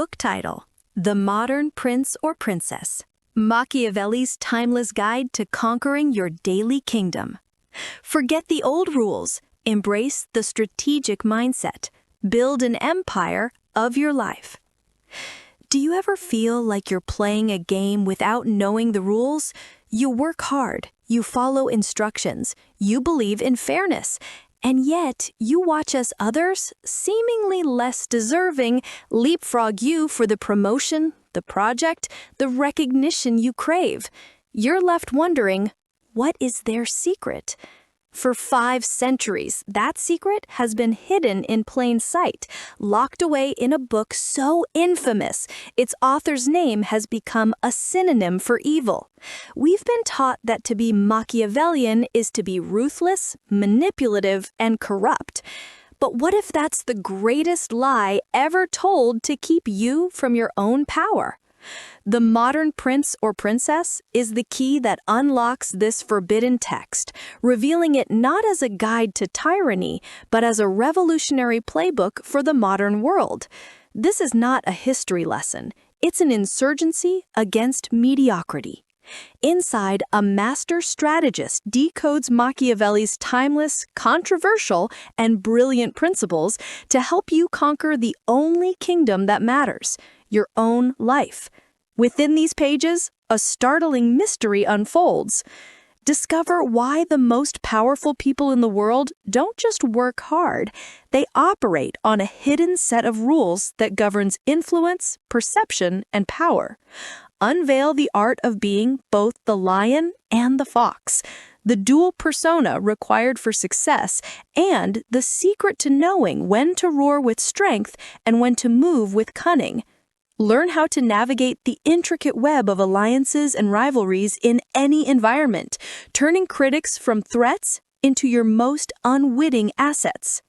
Book title: The Modern Prince or Princess. Machiavelli's timeless guide to conquering your daily kingdom. Forget the old rules. Embrace the strategic mindset. Build an empire of your life. Do you ever feel like you're playing a game without knowing the rules? You work hard, you follow instructions, you believe in fairness, and yet you watch as others, seemingly less deserving, leapfrog you for the promotion, the project, the recognition you crave. You're left wondering, what is their secret? For 5 centuries, that secret has been hidden in plain sight, locked away in a book so infamous, its author's name has become a synonym for evil. We've been taught that to be Machiavellian is to be ruthless, manipulative, and corrupt. But what if that's the greatest lie ever told to keep you from your own power? The Modern Prince or Princess is the key that unlocks this forbidden text, revealing it not as a guide to tyranny, but as a revolutionary playbook for the modern world. This is not a history lesson. It's an insurgency against mediocrity. Inside, a master strategist decodes Machiavelli's timeless, controversial, and brilliant principles to help you conquer the only kingdom that matters, your own life. Within these pages, a startling mystery unfolds. Discover why the most powerful people in the world don't just work hard, they operate on a hidden set of rules that governs influence, perception, and power. Unveil the art of being both the lion and the fox, the dual persona required for success, and the secret to knowing when to roar with strength and when to move with cunning. Learn how to navigate the intricate web of alliances and rivalries in any environment, turning critics from threats into your most unwitting assets.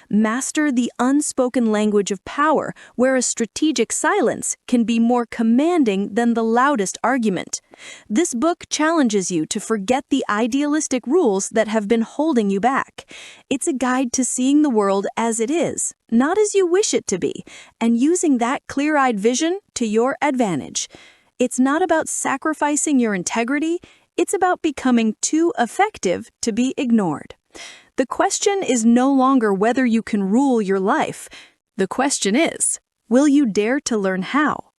Master the unspoken language of power, where a strategic silence can be more commanding than the loudest argument. This book challenges you to forget the idealistic rules that have been holding you back. It's a guide to seeing the world as it is, not as you wish it to be, and using that clear-eyed vision to your advantage. It's not about sacrificing your integrity. It's about becoming too effective to be ignored. The question is no longer whether you can rule your life. The question is, will you dare to learn how?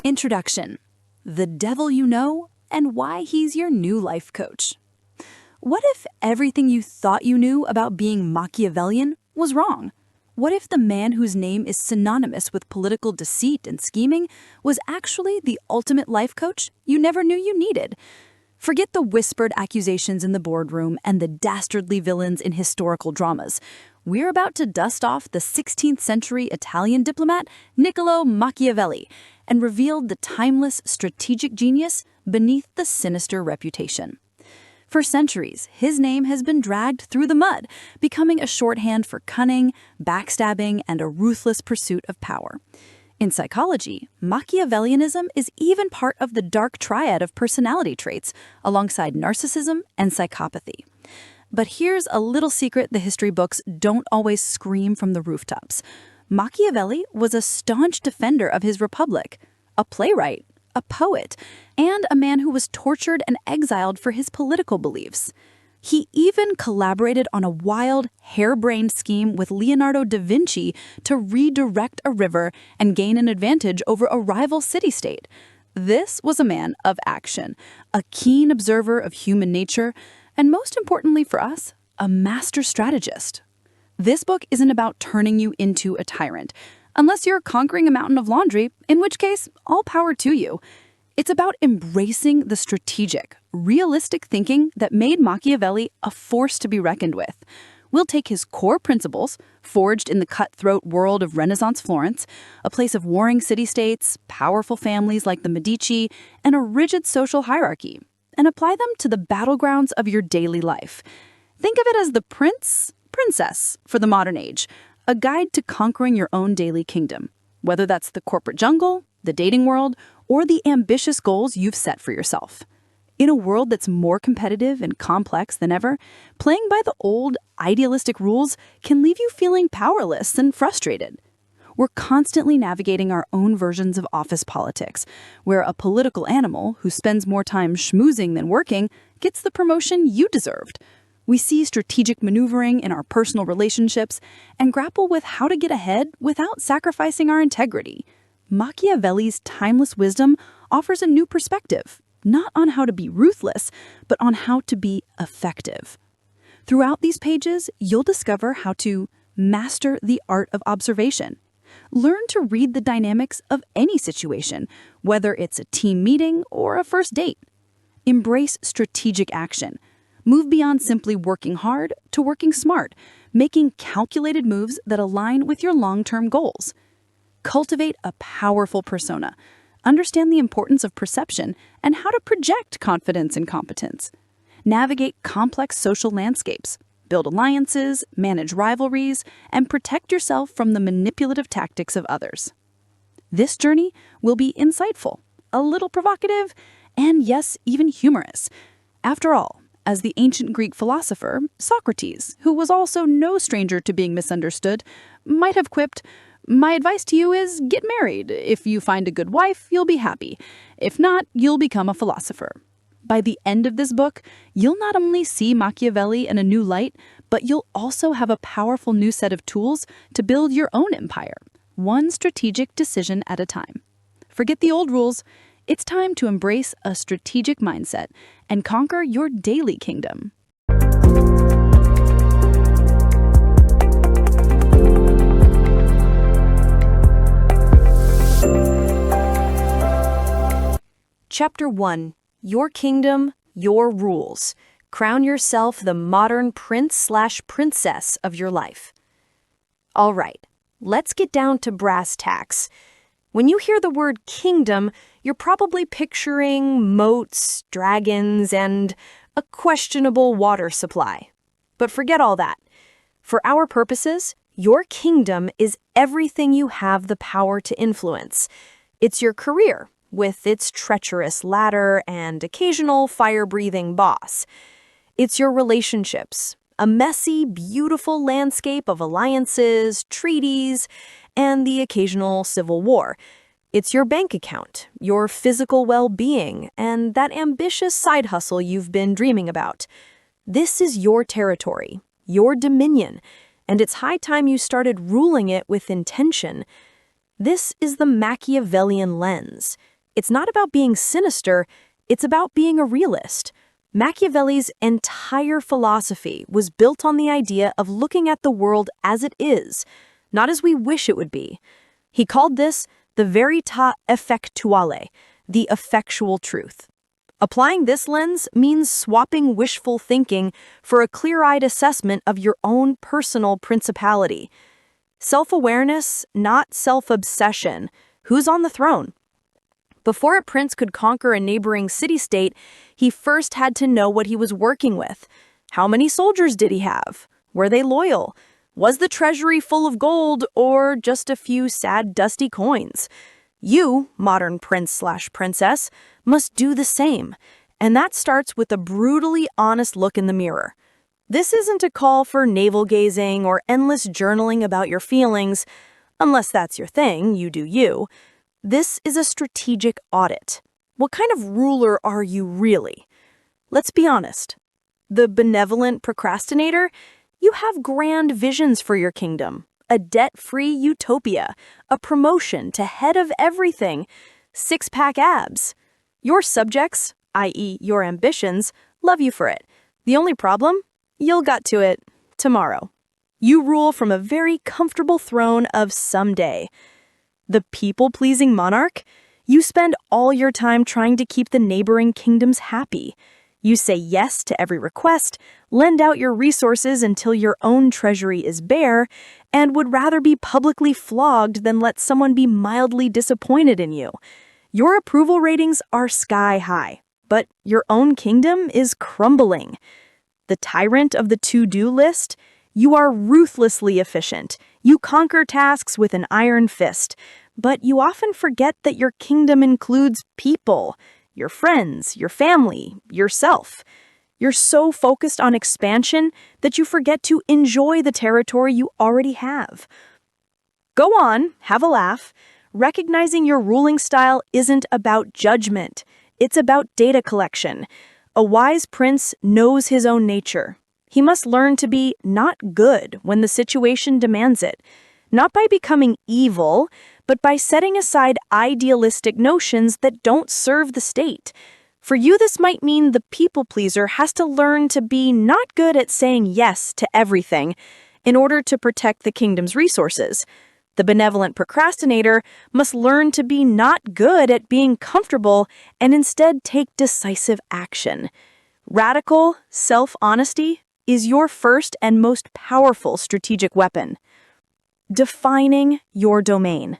Introduction: The Devil You Know and Why He's Your New Life Coach. What if everything you thought you knew about being Machiavellian was wrong? What if the man whose name is synonymous with political deceit and scheming was actually the ultimate life coach you never knew you needed? Forget the whispered accusations in the boardroom and the dastardly villains in historical dramas. We're about to dust off the 16th century Italian diplomat Niccolò Machiavelli and reveal the timeless strategic genius beneath the sinister reputation. For centuries, his name has been dragged through the mud, becoming a shorthand for cunning, backstabbing, and a ruthless pursuit of power. In psychology, Machiavellianism is even part of the dark triad of personality traits, alongside narcissism and psychopathy. But here's a little secret the history books don't always scream from the rooftops. Machiavelli was a staunch defender of his republic, a playwright, a poet, and a man who was tortured and exiled for his political beliefs. He even collaborated on a wild, harebrained scheme with Leonardo da Vinci to redirect a river and gain an advantage over a rival city-state. This was a man of action, a keen observer of human nature, and most importantly for us, a master strategist. This book isn't about turning you into a tyrant, unless you're conquering a mountain of laundry, in which case, all power to you. It's about embracing the strategic, realistic thinking that made Machiavelli a force to be reckoned with. We'll take his core principles, forged in the cutthroat world of Renaissance Florence, a place of warring city-states, powerful families like the Medici, and a rigid social hierarchy, and apply them to the battlegrounds of your daily life. Think of it as the princess for the modern age, a guide to conquering your own daily kingdom, whether that's the corporate jungle, the dating world, or the ambitious goals you've set for yourself. In a world that's more competitive and complex than ever, playing by the old, idealistic rules can leave you feeling powerless and frustrated. We're constantly navigating our own versions of office politics, where a political animal who spends more time schmoozing than working gets the promotion you deserved. We see strategic maneuvering in our personal relationships and grapple with how to get ahead without sacrificing our integrity. Machiavelli's timeless wisdom offers a new perspective, not on how to be ruthless, but on how to be effective. Throughout these pages, you'll discover how to master the art of observation. Learn to read the dynamics of any situation, whether it's a team meeting or a first date. Embrace strategic action. Move beyond simply working hard to working smart, making calculated moves that align with your long-term goals. Cultivate a powerful persona. Understand the importance of perception and how to project confidence and competence. Navigate complex social landscapes. Build alliances, manage rivalries, and protect yourself from the manipulative tactics of others. This journey will be insightful, a little provocative, and yes, even humorous. After all, as the ancient Greek philosopher, Socrates, who was also no stranger to being misunderstood, might have quipped, "My advice to you is get married. If you find a good wife, you'll be happy. If not, you'll become a philosopher." By the end of this book, you'll not only see Machiavelli in a new light, but you'll also have a powerful new set of tools to build your own empire, one strategic decision at a time. Forget the old rules. It's time to embrace a strategic mindset and conquer your daily kingdom. Chapter 1. Your Kingdom, Your Rules. Crown yourself the modern prince/princess of your life. All right, let's get down to brass tacks. When you hear the word kingdom, you're probably picturing moats, dragons, and a questionable water supply. But forget all that. For our purposes, your kingdom is everything you have the power to influence. It's your career, with its treacherous ladder and occasional fire-breathing boss. It's your relationships, a messy, beautiful landscape of alliances, treaties, and the occasional civil war. It's your bank account, your physical well-being, and that ambitious side hustle you've been dreaming about. This is your territory, your dominion, and it's high time you started ruling it with intention. This is the Machiavellian lens. It's not about being sinister, it's about being a realist. Machiavelli's entire philosophy was built on the idea of looking at the world as it is, not as we wish it would be. He called this the verità effettuale, the effectual truth. Applying this lens means swapping wishful thinking for a clear-eyed assessment of your own personal principality. Self-awareness, not self-obsession. Who's on the throne? Before a prince could conquer a neighboring city-state, he first had to know what he was working with. How many soldiers did he have? Were they loyal? Was the treasury full of gold or just a few sad, dusty coins? You, modern prince/princess, must do the same. And that starts with a brutally honest look in the mirror. This isn't a call for navel-gazing or endless journaling about your feelings. Unless that's your thing, you do you. This is a strategic audit. What kind of ruler are you really? Let's be honest. The benevolent procrastinator? You have grand visions for your kingdom. A debt-free utopia. A promotion to head of everything. Six-pack abs. Your subjects, i.e. your ambitions, love you for it. The only problem? You'll get to it tomorrow. You rule from a very comfortable throne of someday. The people-pleasing monarch? You spend all your time trying to keep the neighboring kingdoms happy. You say yes to every request, lend out your resources until your own treasury is bare, and would rather be publicly flogged than let someone be mildly disappointed in you. Your approval ratings are sky high, but your own kingdom is crumbling. The tyrant of the to-do list? You are ruthlessly efficient. You conquer tasks with an iron fist. But you often forget that your kingdom includes people. your friends, your family, yourself. You're so focused on expansion that you forget to enjoy the territory you already have. Go on, have a laugh. Recognizing your ruling style isn't about judgment. It's about data collection. A wise prince knows his own nature. He must learn to be not good when the situation demands it, not by becoming evil, but by setting aside idealistic notions that don't serve the state. For you, this might mean the people pleaser has to learn to be not good at saying yes to everything in order to protect the kingdom's resources. The benevolent procrastinator must learn to be not good at being comfortable and instead take decisive action. Radical self-honesty is your first and most powerful strategic weapon. Defining your domain.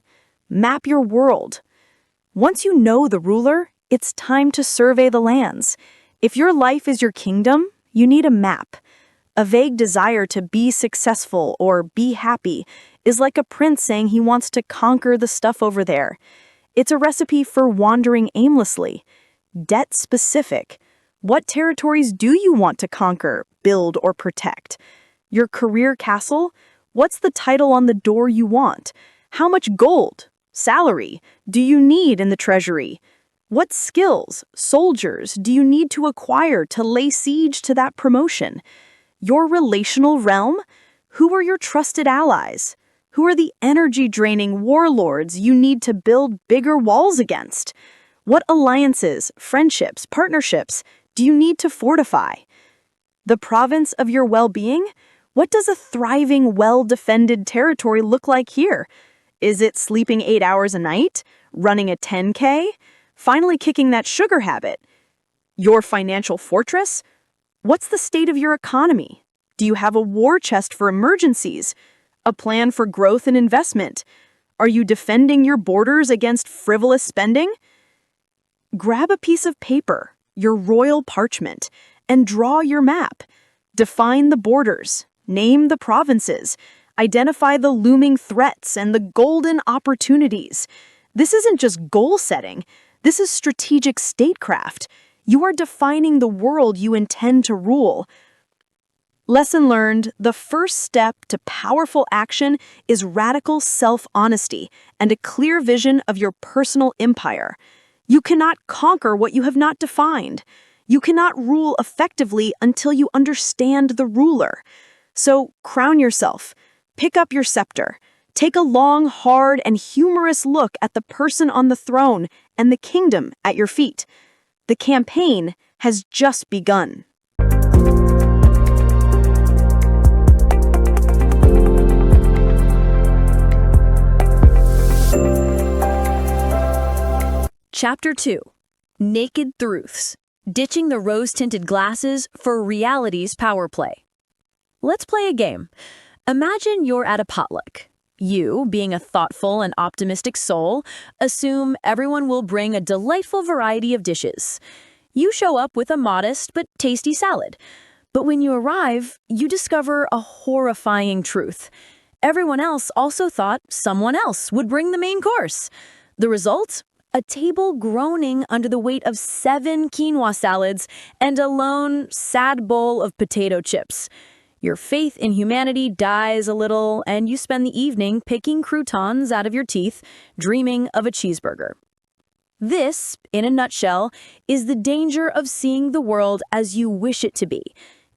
Map your world. Once you know the ruler, it's time to survey the lands. If your life is your kingdom, you need a map. A vague desire to be successful or be happy is like a prince saying he wants to conquer the stuff over there. It's a recipe for wandering aimlessly. Debt-specific. What territories do you want to conquer, build, or protect? Your career castle? What's the title on the door you want? How much gold, salary, do you need in the treasury? What skills, soldiers, do you need to acquire to lay siege to that promotion? Your relational realm? Who are your trusted allies? Who are the energy-draining warlords you need to build bigger walls against? What alliances, friendships, partnerships do you need to fortify? The province of your well-being? What does a thriving, well-defended territory look like here? Is it sleeping 8 hours a night? Running a 10K? Finally kicking that sugar habit? Your financial fortress? What's the state of your economy? Do you have a war chest for emergencies? A plan for growth and investment? Are you defending your borders against frivolous spending? Grab a piece of paper, your royal parchment, and draw your map. Define the borders, name the provinces, identify the looming threats and the golden opportunities. This isn't just goal setting, this is strategic statecraft. You are defining the world you intend to rule. Lesson learned, the first step to powerful action is radical self-honesty and a clear vision of your personal empire. You cannot conquer what you have not defined. You cannot rule effectively until you understand the ruler. So crown yourself, pick up your scepter, take a long, hard, and humorous look at the person on the throne and the kingdom at your feet. The campaign has just begun. Chapter 2. Naked Truths. Ditching the rose-tinted glasses for reality's power play. Let's play a game. Imagine you're at a potluck. You, being a thoughtful and optimistic soul, assume everyone will bring a delightful variety of dishes. You show up with a modest but tasty salad. But when you arrive, you discover a horrifying truth. Everyone else also thought someone else would bring the main course. The result? A table groaning under the weight of 7 quinoa salads and a lone, sad bowl of potato chips. Your faith in humanity dies a little, and you spend the evening picking croutons out of your teeth, dreaming of a cheeseburger. This, in a nutshell, is the danger of seeing the world as you wish it to be.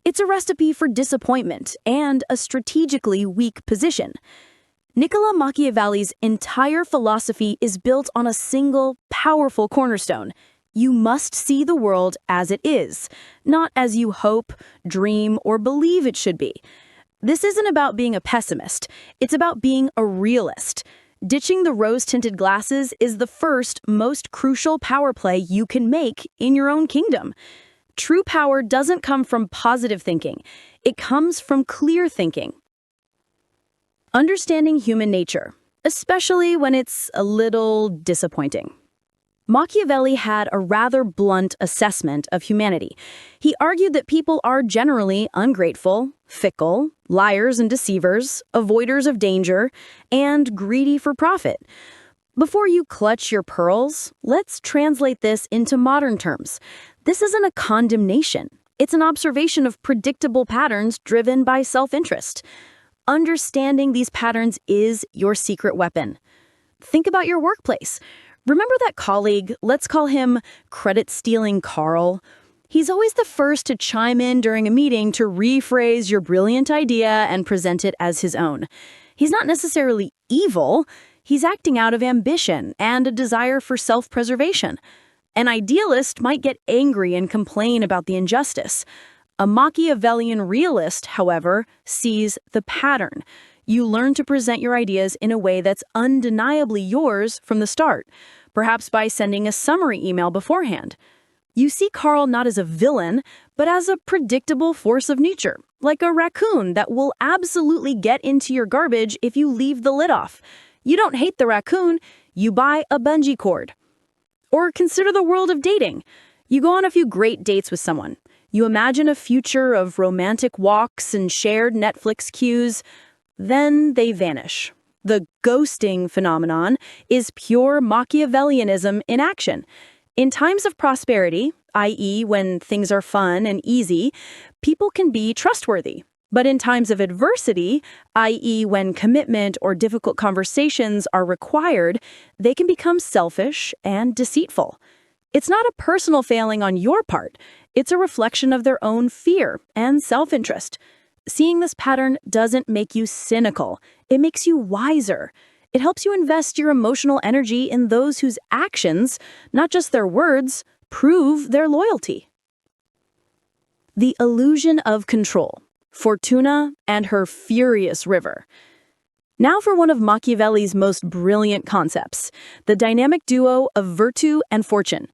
It's a recipe for disappointment and a strategically weak position. Niccolò Machiavelli's entire philosophy is built on a single, powerful cornerstone. You must see the world as it is, not as you hope, dream, or believe it should be. This isn't about being a pessimist. It's about being a realist. Ditching the rose-tinted glasses is the first, most crucial power play you can make in your own kingdom. True power doesn't come from positive thinking. It comes from clear thinking. Understanding human nature, especially when it's a little disappointing. Machiavelli had a rather blunt assessment of humanity. He argued that people are generally ungrateful, fickle, liars and deceivers, avoiders of danger, and greedy for profit. Before you clutch your pearls, let's translate this into modern terms. This isn't a condemnation. It's an observation of predictable patterns driven by self-interest. Understanding these patterns is your secret weapon. Think about your workplace. Remember that colleague, let's call him credit-stealing Carl? He's always the first to chime in during a meeting to rephrase your brilliant idea and present it as his own. He's not necessarily evil. He's acting out of ambition and a desire for self-preservation. An idealist might get angry and complain about the injustice. A Machiavellian realist, however, sees the pattern. You learn to present your ideas in a way that's undeniably yours from the start, perhaps by sending a summary email beforehand. You see Carl not as a villain, but as a predictable force of nature, like a raccoon that will absolutely get into your garbage if you leave the lid off. You don't hate the raccoon, you buy a bungee cord. Or consider the world of dating. You go on a few great dates with someone. You imagine a future of romantic walks and shared Netflix queues. Then they vanish. The ghosting phenomenon is pure Machiavellianism in action. In times of prosperity, i.e. when things are fun and easy, people can be trustworthy. But in times of adversity, i.e. when commitment or difficult conversations are required, they can become selfish and deceitful. It's not a personal failing on your part. It's a reflection of their own fear and self-interest. Seeing this pattern doesn't make you cynical. It makes you wiser. It helps you invest your emotional energy in those whose actions, not just their words, prove their loyalty. The illusion of control. Fortuna and her furious river. Now for one of Machiavelli's most brilliant concepts, the dynamic duo of virtù and fortune.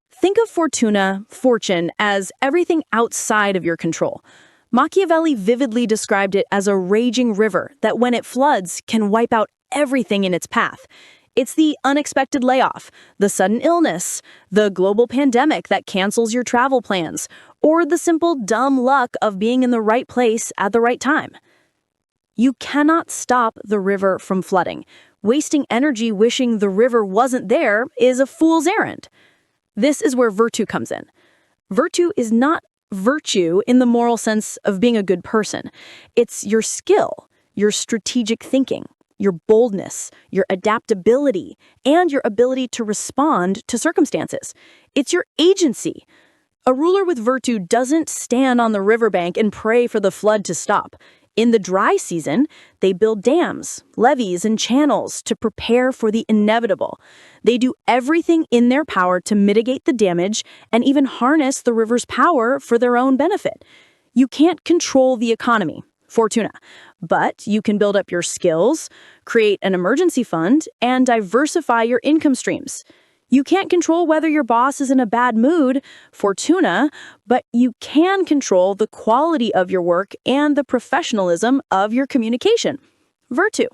Think of fortuna, fortune, as everything outside of your control. Machiavelli vividly described it as a raging river that when it floods can wipe out everything in its path. It's the unexpected layoff, the sudden illness, the global pandemic that cancels your travel plans, or the simple dumb luck of being in the right place at the right time. You cannot stop the river from flooding. Wasting energy wishing the river wasn't there is a fool's errand. This is where virtù comes in. Virtù is not virtue in the moral sense of being a good person. It's your skill, your strategic thinking, your boldness, your adaptability, and your ability to respond to circumstances. It's your agency. A ruler with virtù doesn't stand on the riverbank and pray for the flood to stop. In the dry season, they build dams, levees, and channels to prepare for the inevitable. They do everything in their power to mitigate the damage and even harness the river's power for their own benefit. You can't control the economy, fortuna, but you can build up your skills, create an emergency fund, and diversify your income streams. You can't control whether your boss is in a bad mood, fortuna, but you can control the quality of your work and the professionalism of your communication, virtù.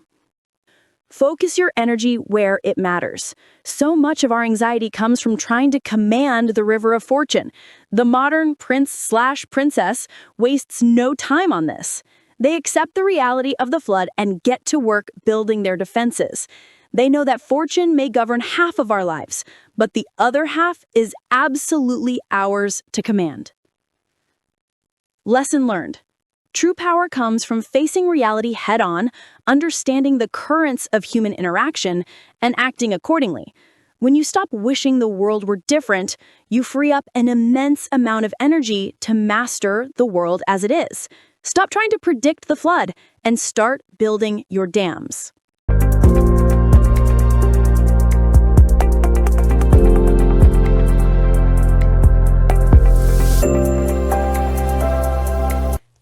Focus your energy where it matters. So much of our anxiety comes from trying to command the river of fortune. The modern prince/princess wastes no time on this. They accept the reality of the flood and get to work building their defenses. They know that fortune may govern half of our lives, but the other half is absolutely ours to command. Lesson learned. True power comes from facing reality head-on, understanding the currents of human interaction, and acting accordingly. When you stop wishing the world were different, you free up an immense amount of energy to master the world as it is. Stop trying to predict the flood and start building your dams.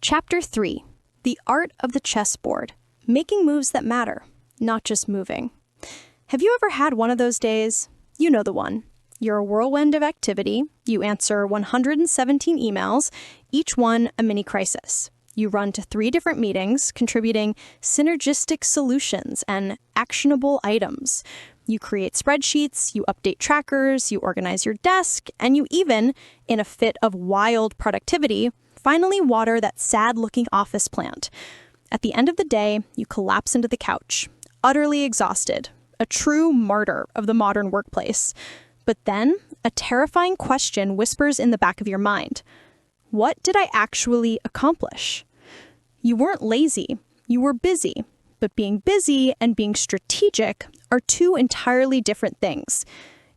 Chapter 3. The Art of the Chessboard. Making moves that matter, not just moving. Have you ever had one of those days? You know the one. You're a whirlwind of activity. You answer 117 emails, each one a mini crisis. You run to 3 different meetings, contributing synergistic solutions and actionable items. You create spreadsheets, you update trackers, you organize your desk, and you even, in a fit of wild productivity, finally water that sad-looking office plant. At the end of the day, you collapse into the couch, utterly exhausted, a true martyr of the modern workplace. But then, a terrifying question whispers in the back of your mind. What did I actually accomplish? You weren't lazy, you were busy. But being busy and being strategic are two entirely different things.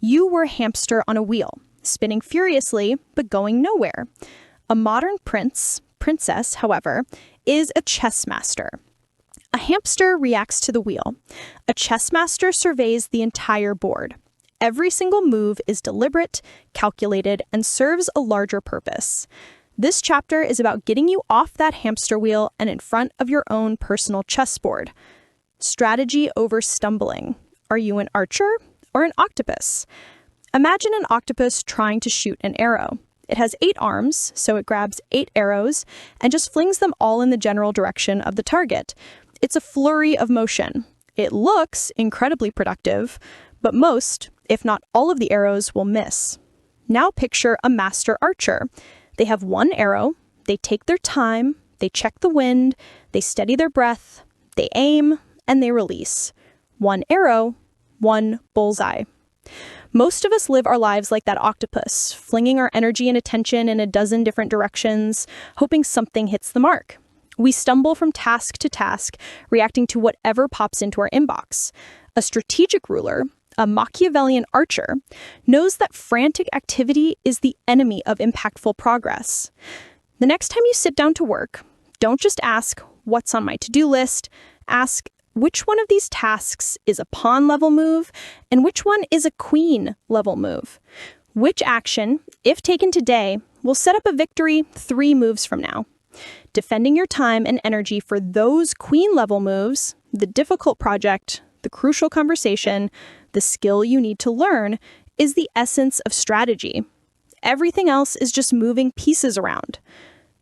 You were a hamster on a wheel, spinning furiously, but going nowhere. A modern princess, however, is a chess master. A hamster reacts to the wheel. A chess master surveys the entire board. Every single move is deliberate, calculated, and serves a larger purpose. This chapter is about getting you off that hamster wheel and in front of your own personal chessboard. Strategy over stumbling. Are you an archer or an octopus? Imagine an octopus trying to shoot an arrow. It has 8 arms, so it grabs 8 arrows and just flings them all in the general direction of the target. It's a flurry of motion. It looks incredibly productive, but most, if not all of the arrows will miss. Now picture a master archer. They have 1 arrow, they take their time, they check the wind, they steady their breath, they aim, and they release. 1 arrow, 1 bullseye. Most of us live our lives like that octopus, flinging our energy and attention in a dozen different directions, hoping something hits the mark. We stumble from task to task, reacting to whatever pops into our inbox. A strategic ruler, a Machiavellian archer, knows that frantic activity is the enemy of impactful progress. The next time you sit down to work, don't just ask, what's on my to-do list? Ask, which one of these tasks is a pawn-level move, and which one is a queen-level move? Which action, if taken today, will set up a victory 3 moves from now? Defending your time and energy for those queen-level moves, the difficult project, the crucial conversation, the skill you need to learn, is the essence of strategy. Everything else is just moving pieces around.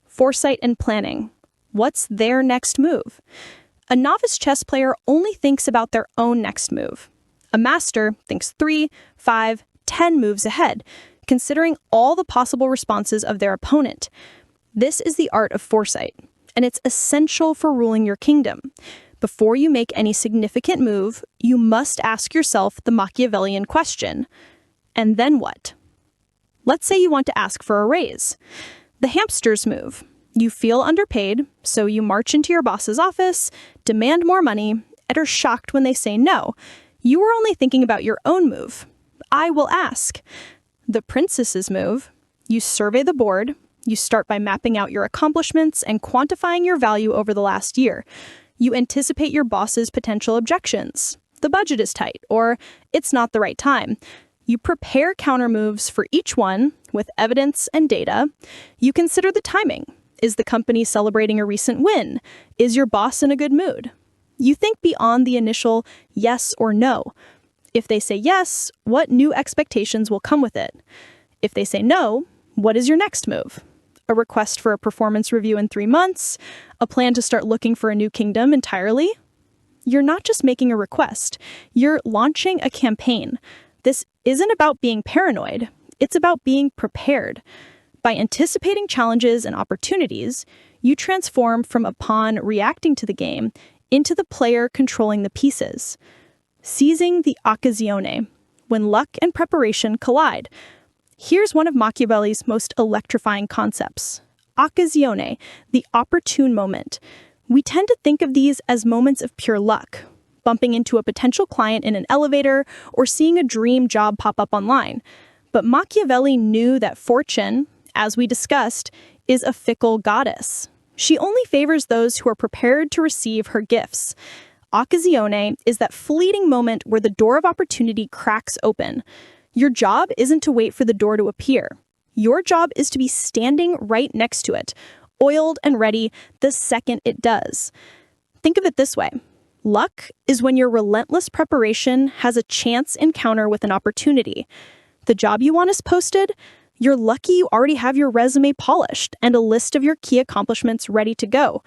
Foresight and planning. What's their next move? A novice chess player only thinks about their own next move. A master thinks 3, 5, 10 moves ahead, considering all the possible responses of their opponent. This is the art of foresight, and it's essential for ruling your kingdom. Before you make any significant move, you must ask yourself the Machiavellian question. And then what? Let's say you want to ask for a raise. The hamster's move. You feel underpaid, so you march into your boss's office, demand more money, and are shocked when they say no. You were only thinking about your own move. I will ask. The princess's move. You survey the board. You start by mapping out your accomplishments and quantifying your value over the last year. You anticipate your boss's potential objections. The budget is tight, or it's not the right time. You prepare counter moves for each one with evidence and data. You consider the timing. Is the company celebrating a recent win? Is your boss in a good mood? You think beyond the initial yes or no. If they say yes, what new expectations will come with it? If they say no, what is your next move? A request for a performance review in 3 months? A plan to start looking for a new kingdom entirely? You're not just making a request, you're launching a campaign. This isn't about being paranoid, it's about being prepared. By anticipating challenges and opportunities, you transform from a pawn reacting to the game into the player controlling the pieces. Seizing the occasione, when luck and preparation collide. Here's one of Machiavelli's most electrifying concepts. Occasione, the opportune moment. We tend to think of these as moments of pure luck, bumping into a potential client in an elevator or seeing a dream job pop up online. But Machiavelli knew that fortune, as we discussed, is a fickle goddess. She only favors those who are prepared to receive her gifts. Occasione is that fleeting moment where the door of opportunity cracks open. Your job isn't to wait for the door to appear. Your job is to be standing right next to it, oiled and ready the second it does. Think of it this way. Luck is when your relentless preparation has a chance encounter with an opportunity. The job you want is posted. You're lucky you already have your resume polished and a list of your key accomplishments ready to go.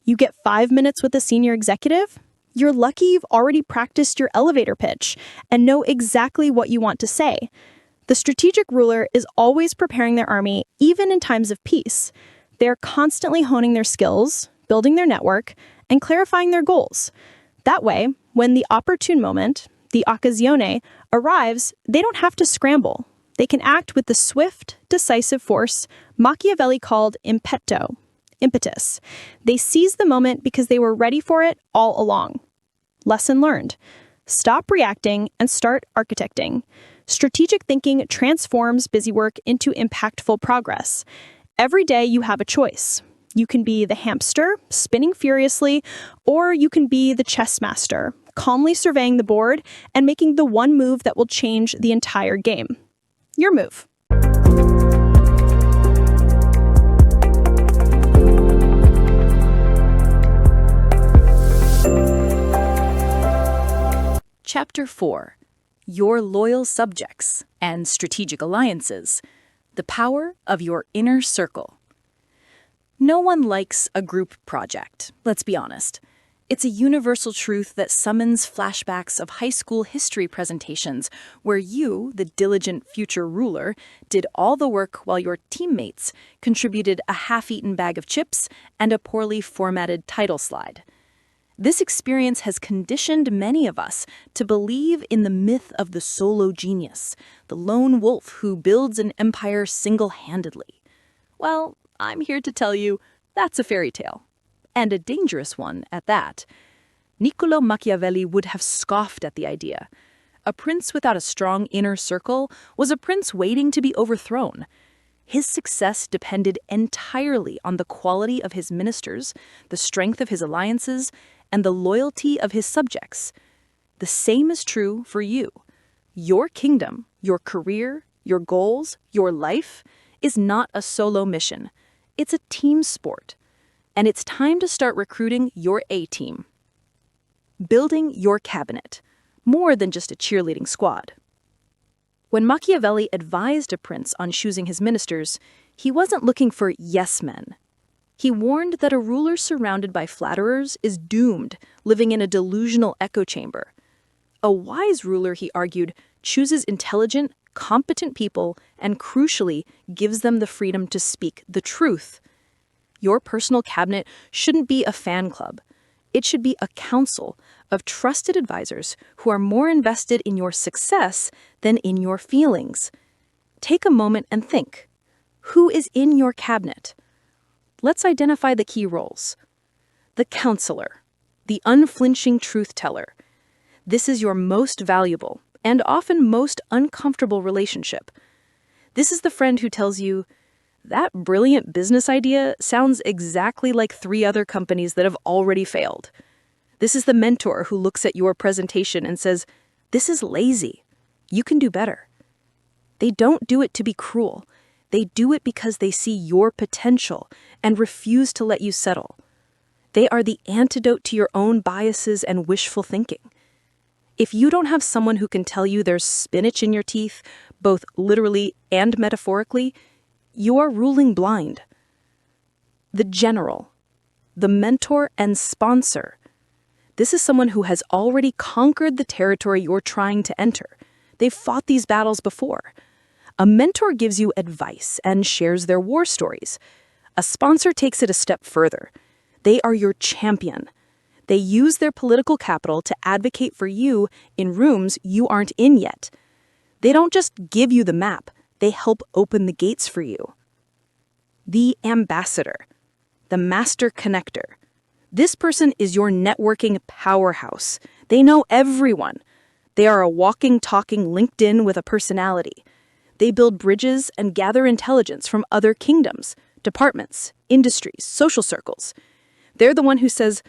You get 5 minutes with a senior executive. You're lucky you've already practiced your elevator pitch and know exactly what you want to say. The strategic ruler is always preparing their army, even in times of peace. They're constantly honing their skills, building their network, and clarifying their goals. That way, when the opportune moment, the occasione, arrives, they don't have to scramble. They can act with the swift, decisive force Machiavelli called impetus. They seize the moment because they were ready for it all along. Lesson learned. Stop reacting and start architecting. Strategic thinking transforms busy work into impactful progress. Every day you have a choice. You can be the hamster, spinning furiously, or you can be the chess master, calmly surveying the board and making the one move that will change the entire game. Your move. Chapter 4. Your Loyal Subjects and Strategic Alliances. The Power of Your Inner Circle. No one likes a group project, let's be honest. It's a universal truth that summons flashbacks of high school history presentations where you, the diligent future ruler, did all the work while your teammates contributed a half-eaten bag of chips and a poorly formatted title slide. This experience has conditioned many of us to believe in the myth of the solo genius, the lone wolf who builds an empire single-handedly. Well, I'm here to tell you that's a fairy tale, and a dangerous one at that. Niccolò Machiavelli would have scoffed at the idea. A prince without a strong inner circle was a prince waiting to be overthrown. His success depended entirely on the quality of his ministers, the strength of his alliances, and the loyalty of his subjects. The same is true for you. Your kingdom, your career, your goals, your life is not a solo mission. It's a team sport. And it's time to start recruiting your A-team. Building your cabinet, more than just a cheerleading squad. When Machiavelli advised a prince on choosing his ministers, he wasn't looking for yes men. He warned that a ruler surrounded by flatterers is doomed, living in a delusional echo chamber. A wise ruler, he argued, chooses intelligent, competent people and, crucially, gives them the freedom to speak the truth. Your personal cabinet shouldn't be a fan club. It should be a council of trusted advisors who are more invested in your success than in your feelings. Take a moment and think. Who is in your cabinet? Let's identify the key roles. The counselor, the unflinching truth teller. This is your most valuable and often most uncomfortable relationship. This is the friend who tells you, that brilliant business idea sounds exactly like 3 other companies that have already failed. This is the mentor who looks at your presentation and says, this is lazy. You can do better. They don't do it to be cruel. They do it because they see your potential and refuse to let you settle. They are the antidote to your own biases and wishful thinking. If you don't have someone who can tell you there's spinach in your teeth, both literally and metaphorically, you are ruling blind. The general, the mentor and sponsor. This is someone who has already conquered the territory you're trying to enter. They've fought these battles before. A mentor gives you advice and shares their war stories. A sponsor takes it a step further. They are your champion. They use their political capital to advocate for you in rooms you aren't in yet. They don't just give you the map. They help open the gates for you. The ambassador, the master connector. This person is your networking powerhouse. They know everyone. They are a walking, talking LinkedIn with a personality. They build bridges and gather intelligence from other kingdoms, departments, industries, social circles. They're the one who says,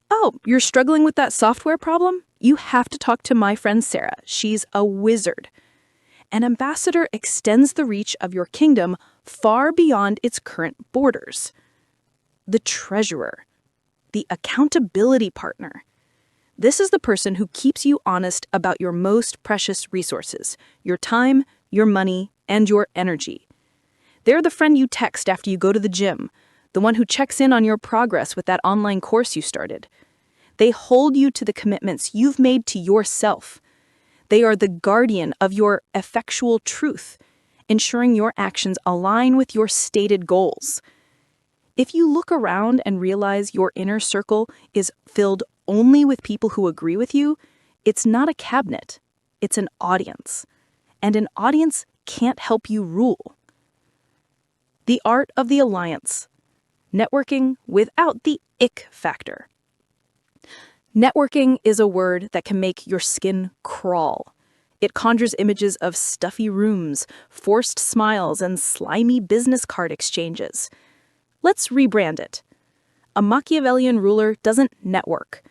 oh, you're struggling with that software problem? You have to talk to my friend Sarah. She's a wizard. An ambassador extends the reach of your kingdom far beyond its current borders. The treasurer, the accountability partner. This is the person who keeps you honest about your most precious resources, your time, your money, and your energy. They're the friend you text after you go to the gym, the one who checks in on your progress with that online course you started. They hold you to the commitments you've made to yourself. They are the guardian of your effectual truth, ensuring your actions align with your stated goals. If you look around and realize your inner circle is filled only with people who agree with you, It's not a cabinet, it's an audience. And an audience can't help you rule. The art of the alliance. Networking without the ick factor. Networking is a word that can make your skin crawl. It conjures images of stuffy rooms, forced smiles, and slimy business card exchanges. Let's rebrand it. A Machiavellian ruler doesn't network.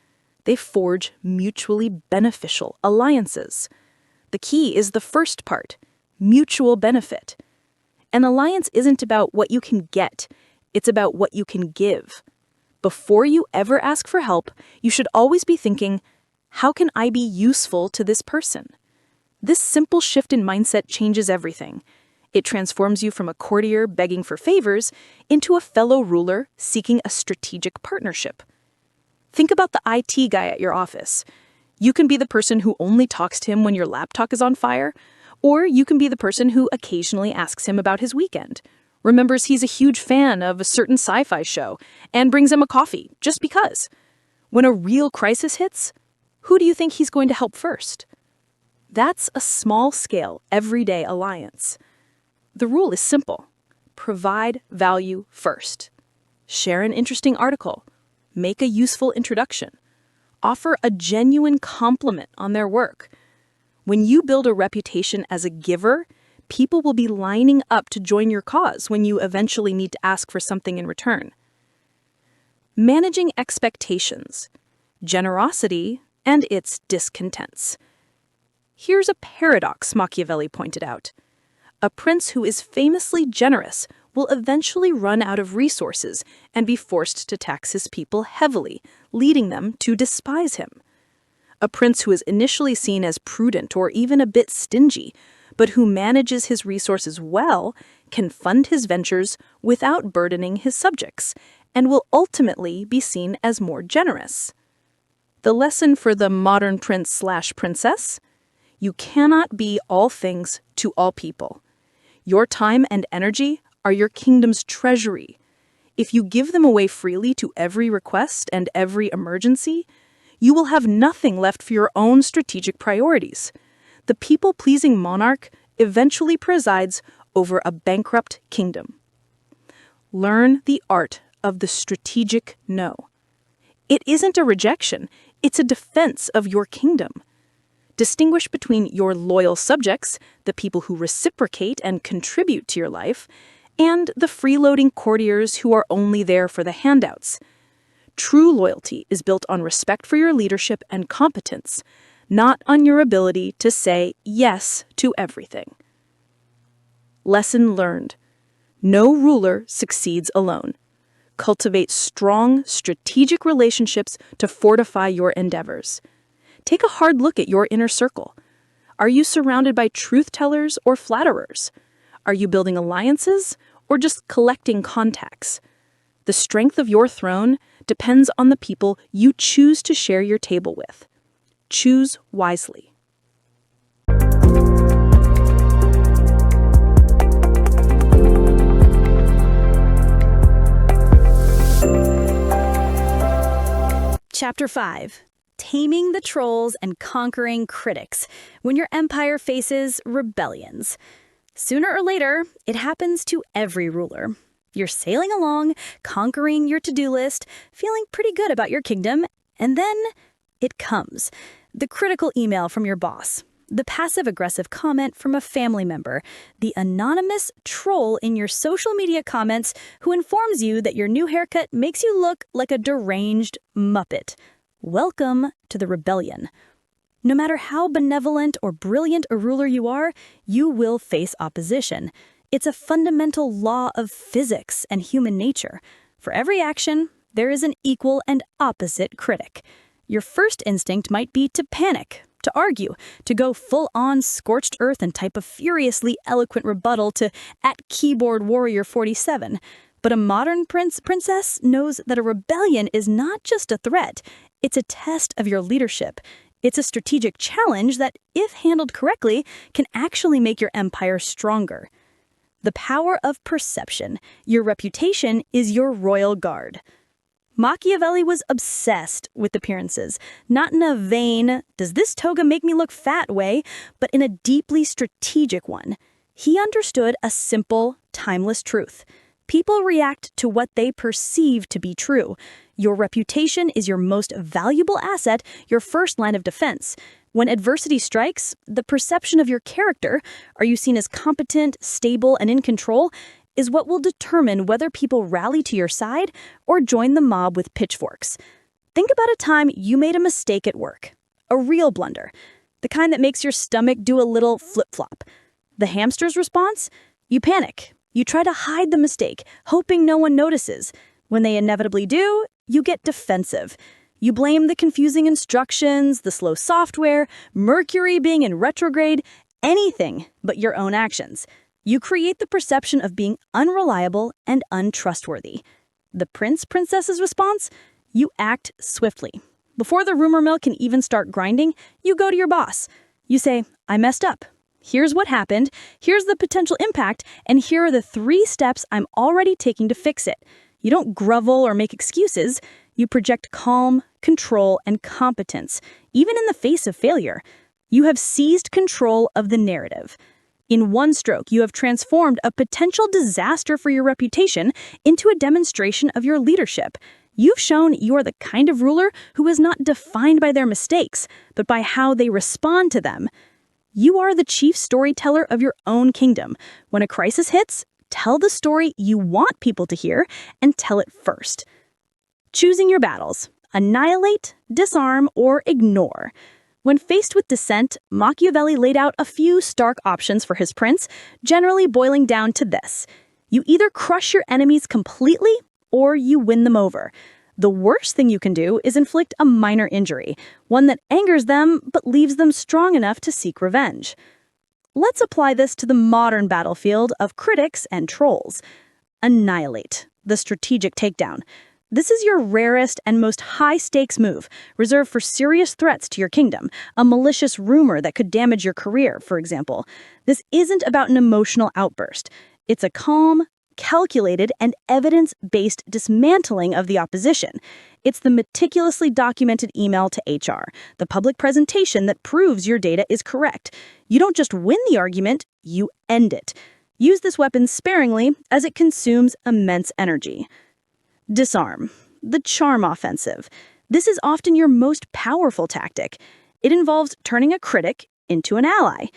They forge mutually beneficial alliances. The key is the first part, mutual benefit. An alliance isn't about what you can get, it's about what you can give. Before you ever ask for help, you should always be thinking, how can I be useful to this person? This simple shift in mindset changes everything. It transforms you from a courtier begging for favors into a fellow ruler seeking a strategic partnership. Think about the IT guy at your office. You can be the person who only talks to him when your laptop is on fire, or you can be the person who occasionally asks him about his weekend, remembers he's a huge fan of a certain sci-fi show, and brings him a coffee, just because. When a real crisis hits, who do you think he's going to help first? That's a small-scale, everyday alliance. The rule is simple. Provide value first. Share an interesting article. Make a useful introduction. Offer a genuine compliment on their work. When you build a reputation as a giver, people will be lining up to join your cause when you eventually need to ask for something in return. Managing expectations, generosity, and its discontents. Here's a paradox Machiavelli pointed out. A prince who is famously generous will eventually run out of resources and be forced to tax his people heavily, leading them to despise him. A prince who is initially seen as prudent or even a bit stingy, but who manages his resources well, can fund his ventures without burdening his subjects, and will ultimately be seen as more generous. The lesson for the modern prince/princess? You cannot be all things to all people. Your time and energy are your kingdom's treasury. If you give them away freely to every request and every emergency, you will have nothing left for your own strategic priorities. The people-pleasing monarch eventually presides over a bankrupt kingdom. Learn the art of the strategic no. It isn't a rejection, it's a defense of your kingdom. Distinguish between your loyal subjects, the people who reciprocate and contribute to your life, and the freeloading courtiers who are only there for the handouts. True loyalty is built on respect for your leadership and competence, not on your ability to say yes to everything. Lesson learned. No ruler succeeds alone. Cultivate strong, strategic relationships to fortify your endeavors. Take a hard look at your inner circle. Are you surrounded by truth-tellers or flatterers? Are you building alliances or just collecting contacts? The strength of your throne depends on the people you choose to share your table with. Choose wisely. Chapter 5. Taming the trolls and conquering critics when your empire faces rebellions. Sooner or later, it happens to every ruler. You're sailing along, conquering your to-do list, feeling pretty good about your kingdom, and then it comes. The critical email from your boss, the passive-aggressive comment from a family member, the anonymous troll in your social media comments who informs you that your new haircut makes you look like a deranged Muppet. Welcome to the rebellion. No matter how benevolent or brilliant a ruler you are, you will face opposition. It's a fundamental law of physics and human nature. For every action, there is an equal and opposite critic. Your first instinct might be to panic, to argue, to go full-on scorched earth and type a furiously eloquent rebuttal to @keyboardwarrior47. But a modern princess knows that a rebellion is not just a threat. It's a test of your leadership. It's a strategic challenge that, if handled correctly, can actually make your empire stronger. The power of perception. Your reputation is your royal guard. Machiavelli was obsessed with appearances, not in a vain, does this toga make me look fat way, but in a deeply strategic one. He understood a simple, timeless truth. People react to what they perceive to be true. Your reputation is your most valuable asset, your first line of defense. When adversity strikes, the perception of your character, are you seen as competent, stable, and in control, is what will determine whether people rally to your side or join the mob with pitchforks. Think about a time you made a mistake at work. A real blunder. The kind that makes your stomach do a little flip-flop. The hamster's response? You panic. You try to hide the mistake, hoping no one notices. When they inevitably do, you get defensive. You blame the confusing instructions, the slow software, Mercury being in retrograde, anything but your own actions. You create the perception of being unreliable and untrustworthy. The princess's response? You act swiftly. Before the rumor mill can even start grinding, you go to your boss. You say, I messed up. Here's what happened, here's the potential impact, and here are the 3 steps I'm already taking to fix it. You don't grovel or make excuses. You project calm, control, and competence, even in the face of failure. You have seized control of the narrative. In one stroke, you have transformed a potential disaster for your reputation into a demonstration of your leadership. You've shown you are the kind of ruler who is not defined by their mistakes, but by how they respond to them. You are the chief storyteller of your own kingdom. When a crisis hits, tell the story you want people to hear and tell it first. Choosing your battles. Annihilate, disarm, or ignore. When faced with dissent, Machiavelli laid out a few stark options for his prince, generally boiling down to this. You either crush your enemies completely, or you win them over. The worst thing you can do is inflict a minor injury, one that angers them but leaves them strong enough to seek revenge. Let's apply this to the modern battlefield of critics and trolls. Annihilate, the strategic takedown. This is your rarest and most high-stakes move, reserved for serious threats to your kingdom, a malicious rumor that could damage your career, for example. This isn't about an emotional outburst. It's a calm, calculated, and evidence-based dismantling of the opposition. It's the meticulously documented email to HR, the public presentation that proves your data is correct. You don't just win the argument, you end it. Use this weapon sparingly, as it consumes immense energy. Disarm, the charm offensive. This is often your most powerful tactic. It involves turning a critic into an ally.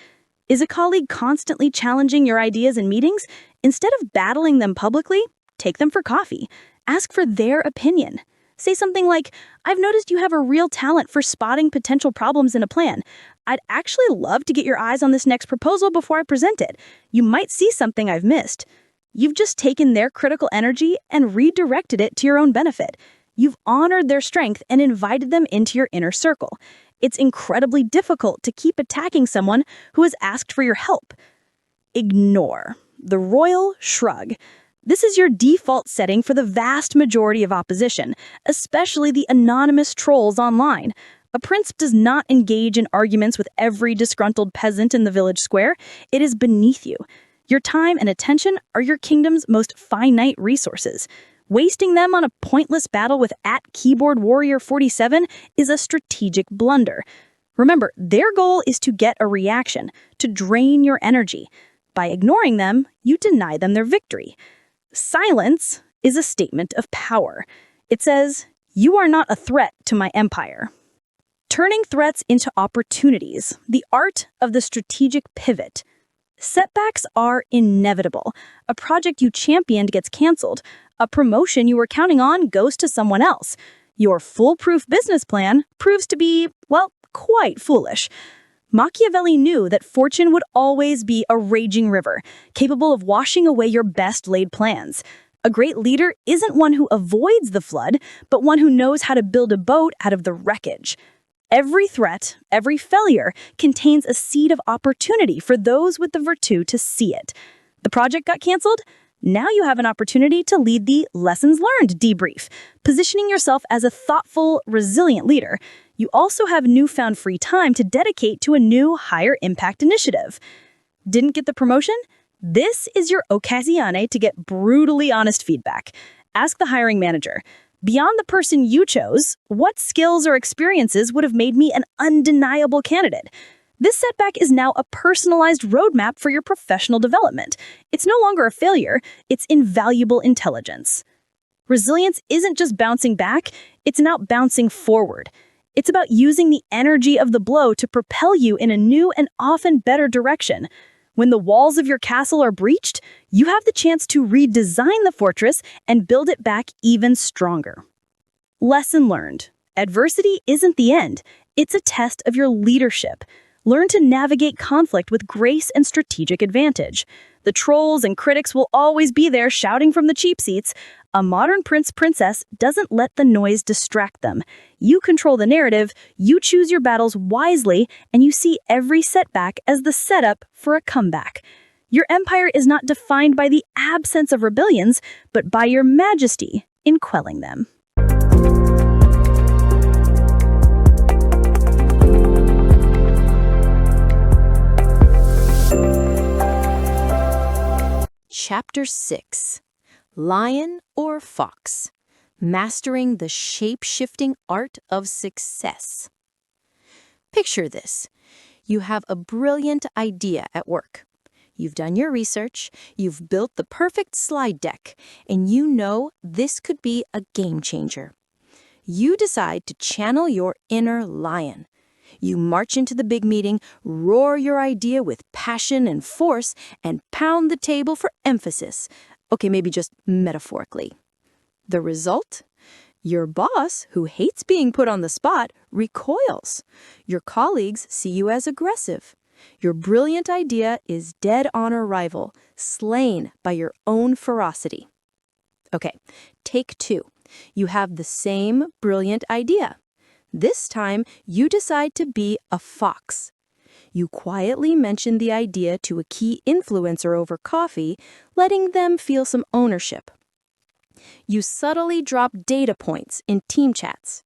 Is a colleague constantly challenging your ideas in meetings? Instead of battling them publicly, take them for coffee. Ask for their opinion. Say something like, I've noticed you have a real talent for spotting potential problems in a plan. I'd actually love to get your eyes on this next proposal before I present it. You might see something I've missed. You've just taken their critical energy and redirected it to your own benefit. You've honored their strength and invited them into your inner circle. It's incredibly difficult to keep attacking someone who has asked for your help. Ignore, the royal shrug. This is your default setting for the vast majority of opposition, especially the anonymous trolls online. A prince does not engage in arguments with every disgruntled peasant in the village square. It is beneath you. Your time and attention are your kingdom's most finite resources. Wasting them on a pointless battle with @keyboardwarrior47 is a strategic blunder. Remember, their goal is to get a reaction, to drain your energy. By ignoring them, you deny them their victory. Silence is a statement of power. It says, you are not a threat to my empire. Turning threats into opportunities, the art of the strategic pivot. Setbacks are inevitable. A project you championed gets canceled. A promotion you were counting on goes to someone else. Your foolproof business plan proves to be, well, quite foolish. Machiavelli knew that fortune would always be a raging river, capable of washing away your best-laid plans. A great leader isn't one who avoids the flood, but one who knows how to build a boat out of the wreckage. Every threat, every failure, contains a seed of opportunity for those with the virtù to see it. The project got canceled? Now you have an opportunity to lead the lessons learned debrief, positioning yourself as a thoughtful, resilient leader. You also have newfound free time to dedicate to a new, higher impact initiative. Didn't get the promotion? This is your occasione to get brutally honest feedback. Ask the hiring manager, Beyond the person you chose, what skills or experiences would have made me an undeniable candidate? This setback is now a personalized roadmap for your professional development. It's no longer a failure, it's invaluable intelligence. Resilience isn't just bouncing back, it's now bouncing forward. It's about using the energy of the blow to propel you in a new and often better direction. When the walls of your castle are breached, you have the chance to redesign the fortress and build it back even stronger. Lesson learned. Adversity isn't the end. It's a test of your leadership. Learn to navigate conflict with grace and strategic advantage. The trolls and critics will always be there shouting from the cheap seats. A modern princess doesn't let the noise distract them. You control the narrative, you choose your battles wisely, and you see every setback as the setup for a comeback. Your empire is not defined by the absence of rebellions, but by your majesty in quelling them. Chapter 6. Lion or Fox? Mastering the shape-shifting art of success. Picture this. You have a brilliant idea at work. You've done your research, you've built the perfect slide deck, and you know this could be a game changer. You decide to channel your inner lion. You march into the big meeting, roar your idea with passion and force, and pound the table for emphasis. Okay, maybe just metaphorically. The result? Your boss, who hates being put on the spot, recoils. Your colleagues see you as aggressive. Your brilliant idea is dead on arrival, slain by your own ferocity. Okay, take 2. You have the same brilliant idea. This time, you decide to be a fox. You quietly mention the idea to a key influencer over coffee, letting them feel some ownership. You subtly drop data points in team chats.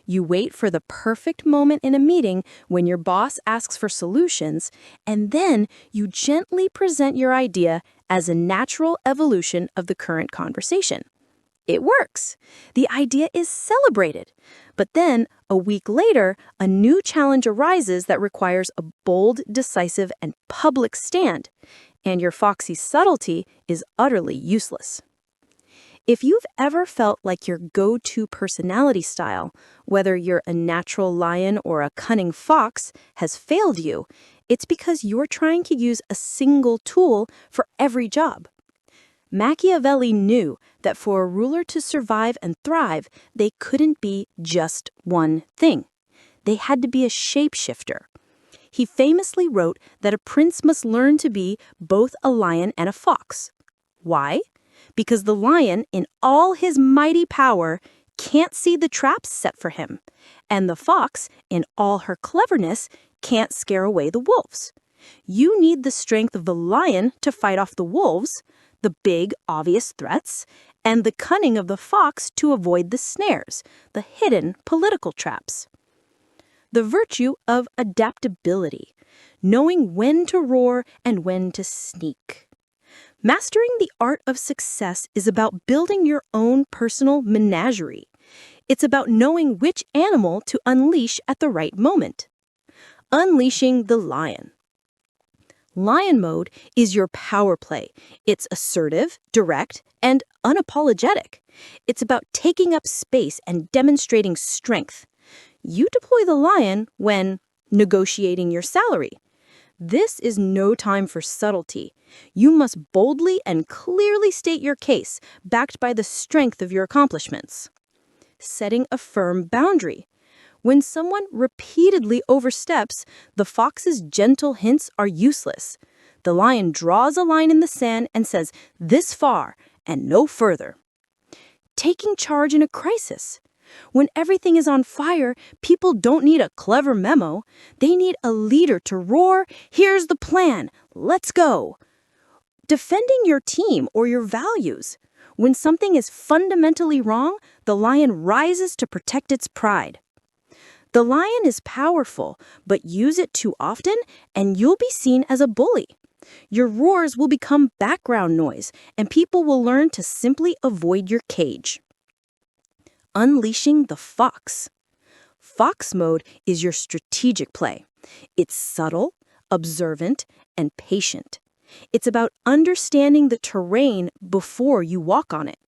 You wait for the perfect moment in a meeting when your boss asks for solutions, and then you gently present your idea as a natural evolution of the current conversation. It works. The idea is celebrated. But then, a week later, a new challenge arises that requires a bold, decisive, and public stand, and your foxy subtlety is utterly useless. If you've ever felt like your go-to personality style, whether you're a natural lion or a cunning fox, has failed you, it's because you're trying to use a single tool for every job. Machiavelli knew that for a ruler to survive and thrive, they couldn't be just one thing. They had to be a shapeshifter. He famously wrote that a prince must learn to be both a lion and a fox. Why? Because the lion, in all his mighty power, can't see the traps set for him, and the fox, in all her cleverness, can't scare away the wolves. You need the strength of the lion to fight off the wolves, the big, obvious threats, and the cunning of the fox to avoid the snares, the hidden political traps. The virtue of adaptability, knowing when to roar and when to sneak. Mastering the art of success is about building your own personal menagerie. It's about knowing which animal to unleash at the right moment. Unleashing the lion. Lion mode is your power play. It's assertive, direct, and unapologetic. It's about taking up space and demonstrating strength. You deploy the lion when negotiating your salary. This is no time for subtlety. You must boldly and clearly state your case, backed by the strength of your accomplishments. Setting a firm boundary. When someone repeatedly oversteps, the fox's gentle hints are useless. The lion draws a line in the sand and says, "This far and no further." Taking charge in a crisis. When everything is on fire, people don't need a clever memo. They need a leader to roar, "Here's the plan, let's go." Defending your team or your values. When something is fundamentally wrong, the lion rises to protect its pride. The lion is powerful, but use it too often and you'll be seen as a bully. Your roars will become background noise and people will learn to simply avoid your cage. unleashing the fox. Fox mode is your strategic play. It's subtle, observant, and patient. It's about understanding the terrain before you walk on it.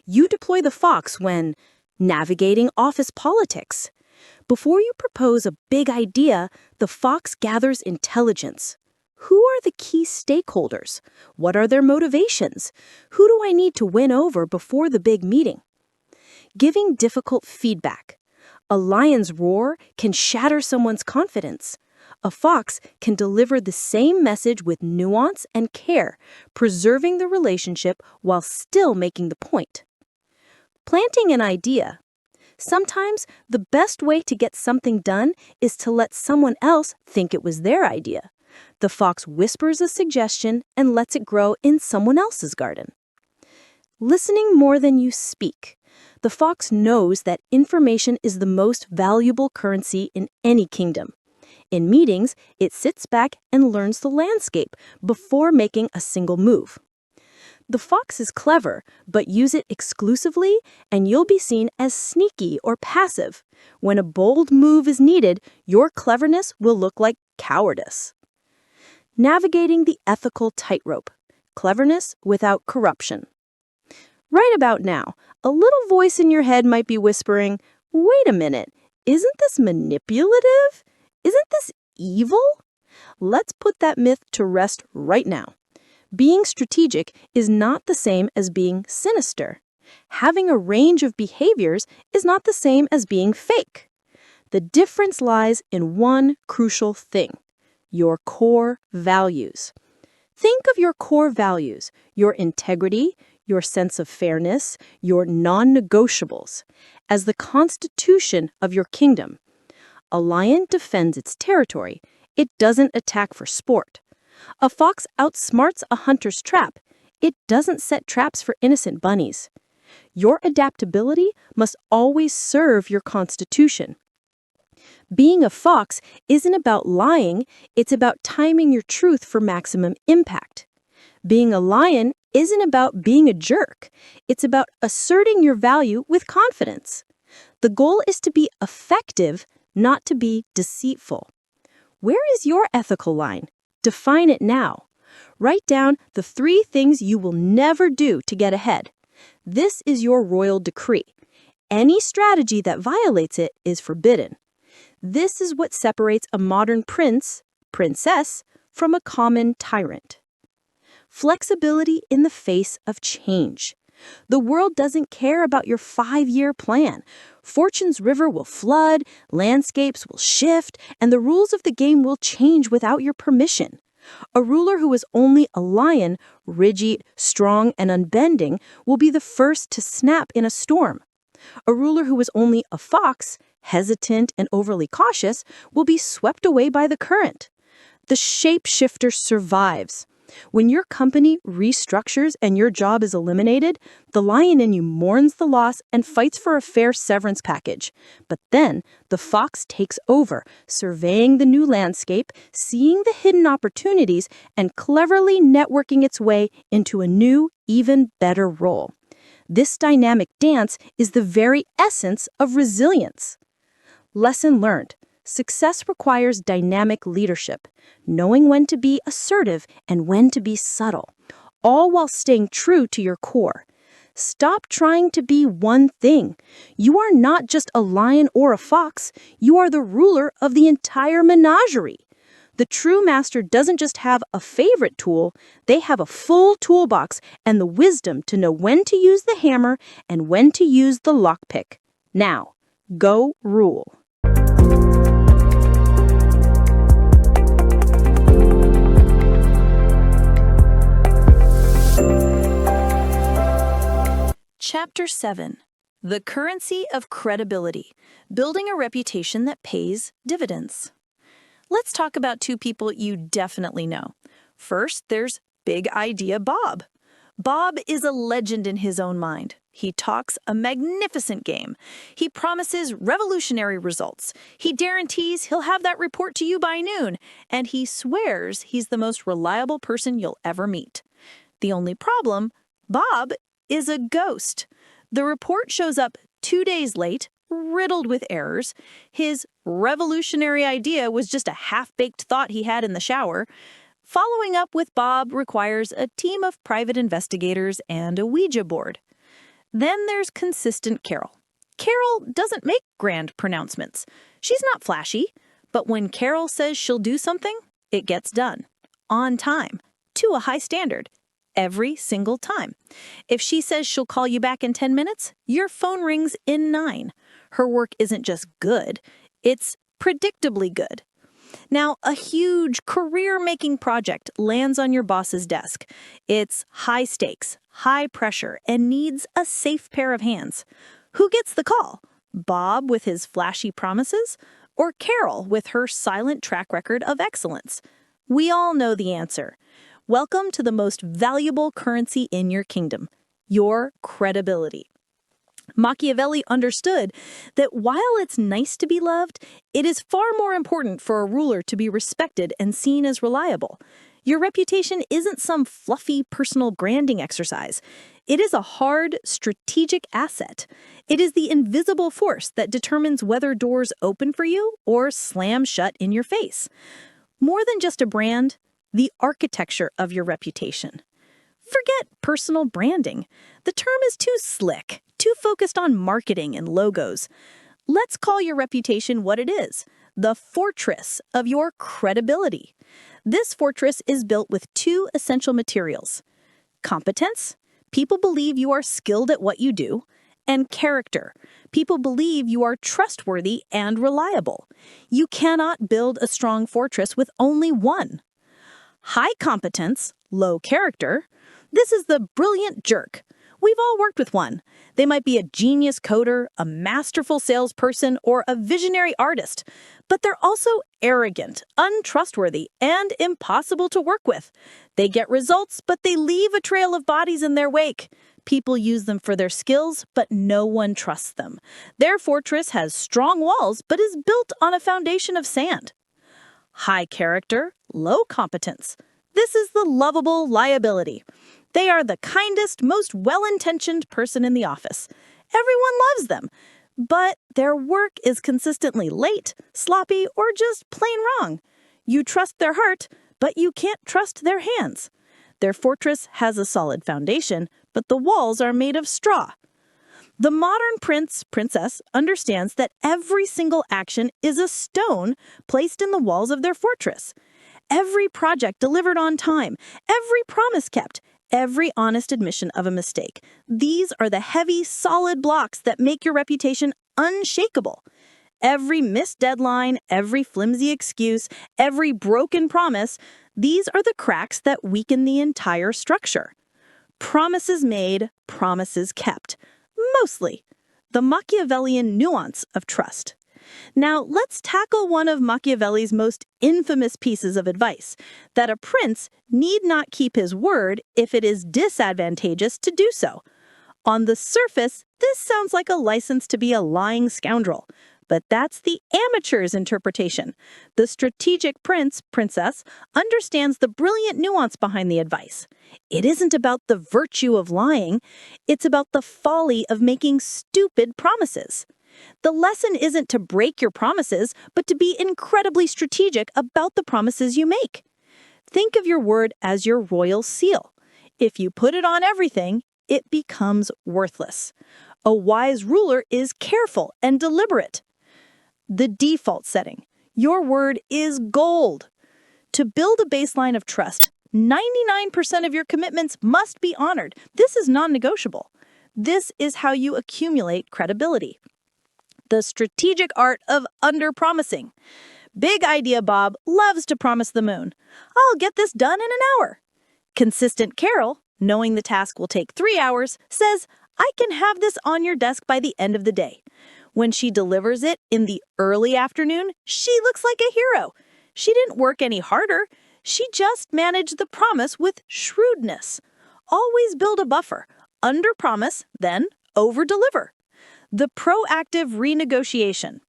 You deploy the fox when navigating office politics. Before you propose a big idea, the fox gathers intelligence. Who are the key stakeholders? What are their motivations? Who do I need to win over before the big meeting? Giving difficult feedback. A lion's roar can shatter someone's confidence. A fox can deliver the same message with nuance and care, preserving the relationship while still making the point. Planting an idea. Sometimes the best way to get something done is to let someone else think it was their idea. The fox whispers a suggestion and lets it grow in someone else's garden. Listening more than you speak. The fox knows that information is the most valuable currency in any kingdom. In meetings, it sits back and learns the landscape before making a single move. The fox is clever, but use it exclusively and you'll be seen as sneaky or passive. When a bold move is needed, your cleverness will look like cowardice. Navigating the ethical tightrope. Cleverness without corruption. Right about now, a little voice in your head might be whispering, "Wait a minute, isn't this manipulative? Isn't this evil?" Let's put that myth to rest right now. Being strategic is not the same as being sinister. Having a range of behaviors is not the same as being fake. The difference lies in one crucial thing: your core values. Think of your core values, your integrity, your sense of fairness, your non-negotiables, as the constitution of your kingdom. A lion defends its territory. It doesn't attack for sport. A fox outsmarts a hunter's trap. It doesn't set traps for innocent bunnies. Your adaptability must always serve your constitution. Being a fox isn't about lying, it's about timing your truth for maximum impact. Being a lion isn't about being a jerk, it's about asserting your value with confidence. The goal is to be effective, not to be deceitful. Where is your ethical line? Define it now. Write down the 3 things you will never do to get ahead. This is your royal decree. Any strategy that violates it is forbidden. This is what separates a modern prince, princess, from a common tyrant. Flexibility in the face of change. The world doesn't care about your 5-year plan. Fortune's river will flood, landscapes will shift, and the rules of the game will change without your permission. A ruler who is only a lion, rigid, strong, and unbending, will be the first to snap in a storm. A ruler who is only a fox, hesitant and overly cautious, will be swept away by the current. The shapeshifter survives. When your company restructures and your job is eliminated, the lion in you mourns the loss and fights for a fair severance package. But then, the fox takes over, surveying the new landscape, seeing the hidden opportunities, and cleverly networking its way into a new, even better role. This dynamic dance is the very essence of resilience. Lesson learned. Success requires dynamic leadership, knowing when to be assertive and when to be subtle, all while staying true to your core. Stop trying to be one thing. You are not just a lion or a fox, you are the ruler of the entire menagerie. The true master doesn't just have a favorite tool, they have a full toolbox and the wisdom to know when to use the hammer and when to use the lockpick. Now, go rule. Chapter 7. The Currency of Credibility, Building a Reputation that Pays Dividends. Let's talk about 2 people you definitely know. First, there's Big Idea Bob. Bob is a legend in his own mind. He talks a magnificent game. He promises revolutionary results. He guarantees he'll have that report to you by noon. And he swears he's the most reliable person you'll ever meet. The only problem, Bob is a ghost. The report shows up 2 days late, riddled with errors. His revolutionary idea was just a half-baked thought he had in the shower. Following up with Bob requires a team of private investigators and a Ouija board. Then there's consistent Carol. Carol doesn't make grand pronouncements. She's not flashy, but when Carol says she'll do something, it gets done. On time, to a high standard, every single time. If she says she'll call you back in 10 minutes, your phone rings in 9. Her work isn't just good, it's predictably good. Now, a huge career-making project lands on your boss's desk. It's high stakes, high pressure, and needs a safe pair of hands. Who gets the call? Bob with his flashy promises? Or Carol with her silent track record of excellence? We all know the answer. Welcome to the most valuable currency in your kingdom, your credibility. Machiavelli understood that while it's nice to be loved, it is far more important for a ruler to be respected and seen as reliable. Your reputation isn't some fluffy personal branding exercise. It is a hard, strategic asset. It is the invisible force that determines whether doors open for you or slam shut in your face. More than just a brand, the architecture of your reputation. Forget personal branding. The term is too slick, too focused on marketing and logos. Let's call your reputation what it is, the fortress of your credibility. This fortress is built with 2 essential materials: competence, people believe you are skilled at what you do, and character. People believe you are trustworthy and reliable. You cannot build a strong fortress with only one. High competence, low character. This is the brilliant jerk. We've all worked with one. They might be a genius coder, a masterful salesperson, or a visionary artist, but they're also arrogant, untrustworthy, and impossible to work with. They get results, but they leave a trail of bodies in their wake. People use them for their skills, but no one trusts them. Their fortress has strong walls, but is built on a foundation of sand. High character, low competence. This is the lovable liability. They are the kindest, most well-intentioned person in the office. Everyone loves them, but their work is consistently late, sloppy, or just plain wrong. You trust their heart, but you can't trust their hands. Their fortress has a solid foundation, but the walls are made of straw. The modern princess understands that every single action is a stone placed in the walls of their fortress. Every project delivered on time, every promise kept, every honest admission of a mistake. These are the heavy, solid blocks that make your reputation unshakable. Every missed deadline, every flimsy excuse, every broken promise, these are the cracks that weaken the entire structure. Promises made, promises kept. Mostly. The Machiavellian nuance of trust. Now, let's tackle one of Machiavelli's most infamous pieces of advice, that a prince need not keep his word if it is disadvantageous to do so. On the surface, this sounds like a license to be a lying scoundrel, but that's the amateur's interpretation. The strategic princess, understands the brilliant nuance behind the advice. It isn't about the virtue of lying, it's about the folly of making stupid promises. The lesson isn't to break your promises, but to be incredibly strategic about the promises you make. Think of your word as your royal seal. If you put it on everything, it becomes worthless. A wise ruler is careful and deliberate. The default setting. Your word is gold. To build a baseline of trust, 99% of your commitments must be honored. This is non-negotiable. This is how you accumulate credibility. The strategic art of under-promising. Big idea Bob loves to promise the moon. I'll get this done in an hour. Consistent Carol, knowing the task will take 3 hours, says, I can have this on your desk by the end of the day. When she delivers it in the early afternoon, she looks like a hero. She didn't work any harder. She just managed the promise with shrewdness. Always build a buffer. Under-promise, then over-deliver. The proactive renegotiation.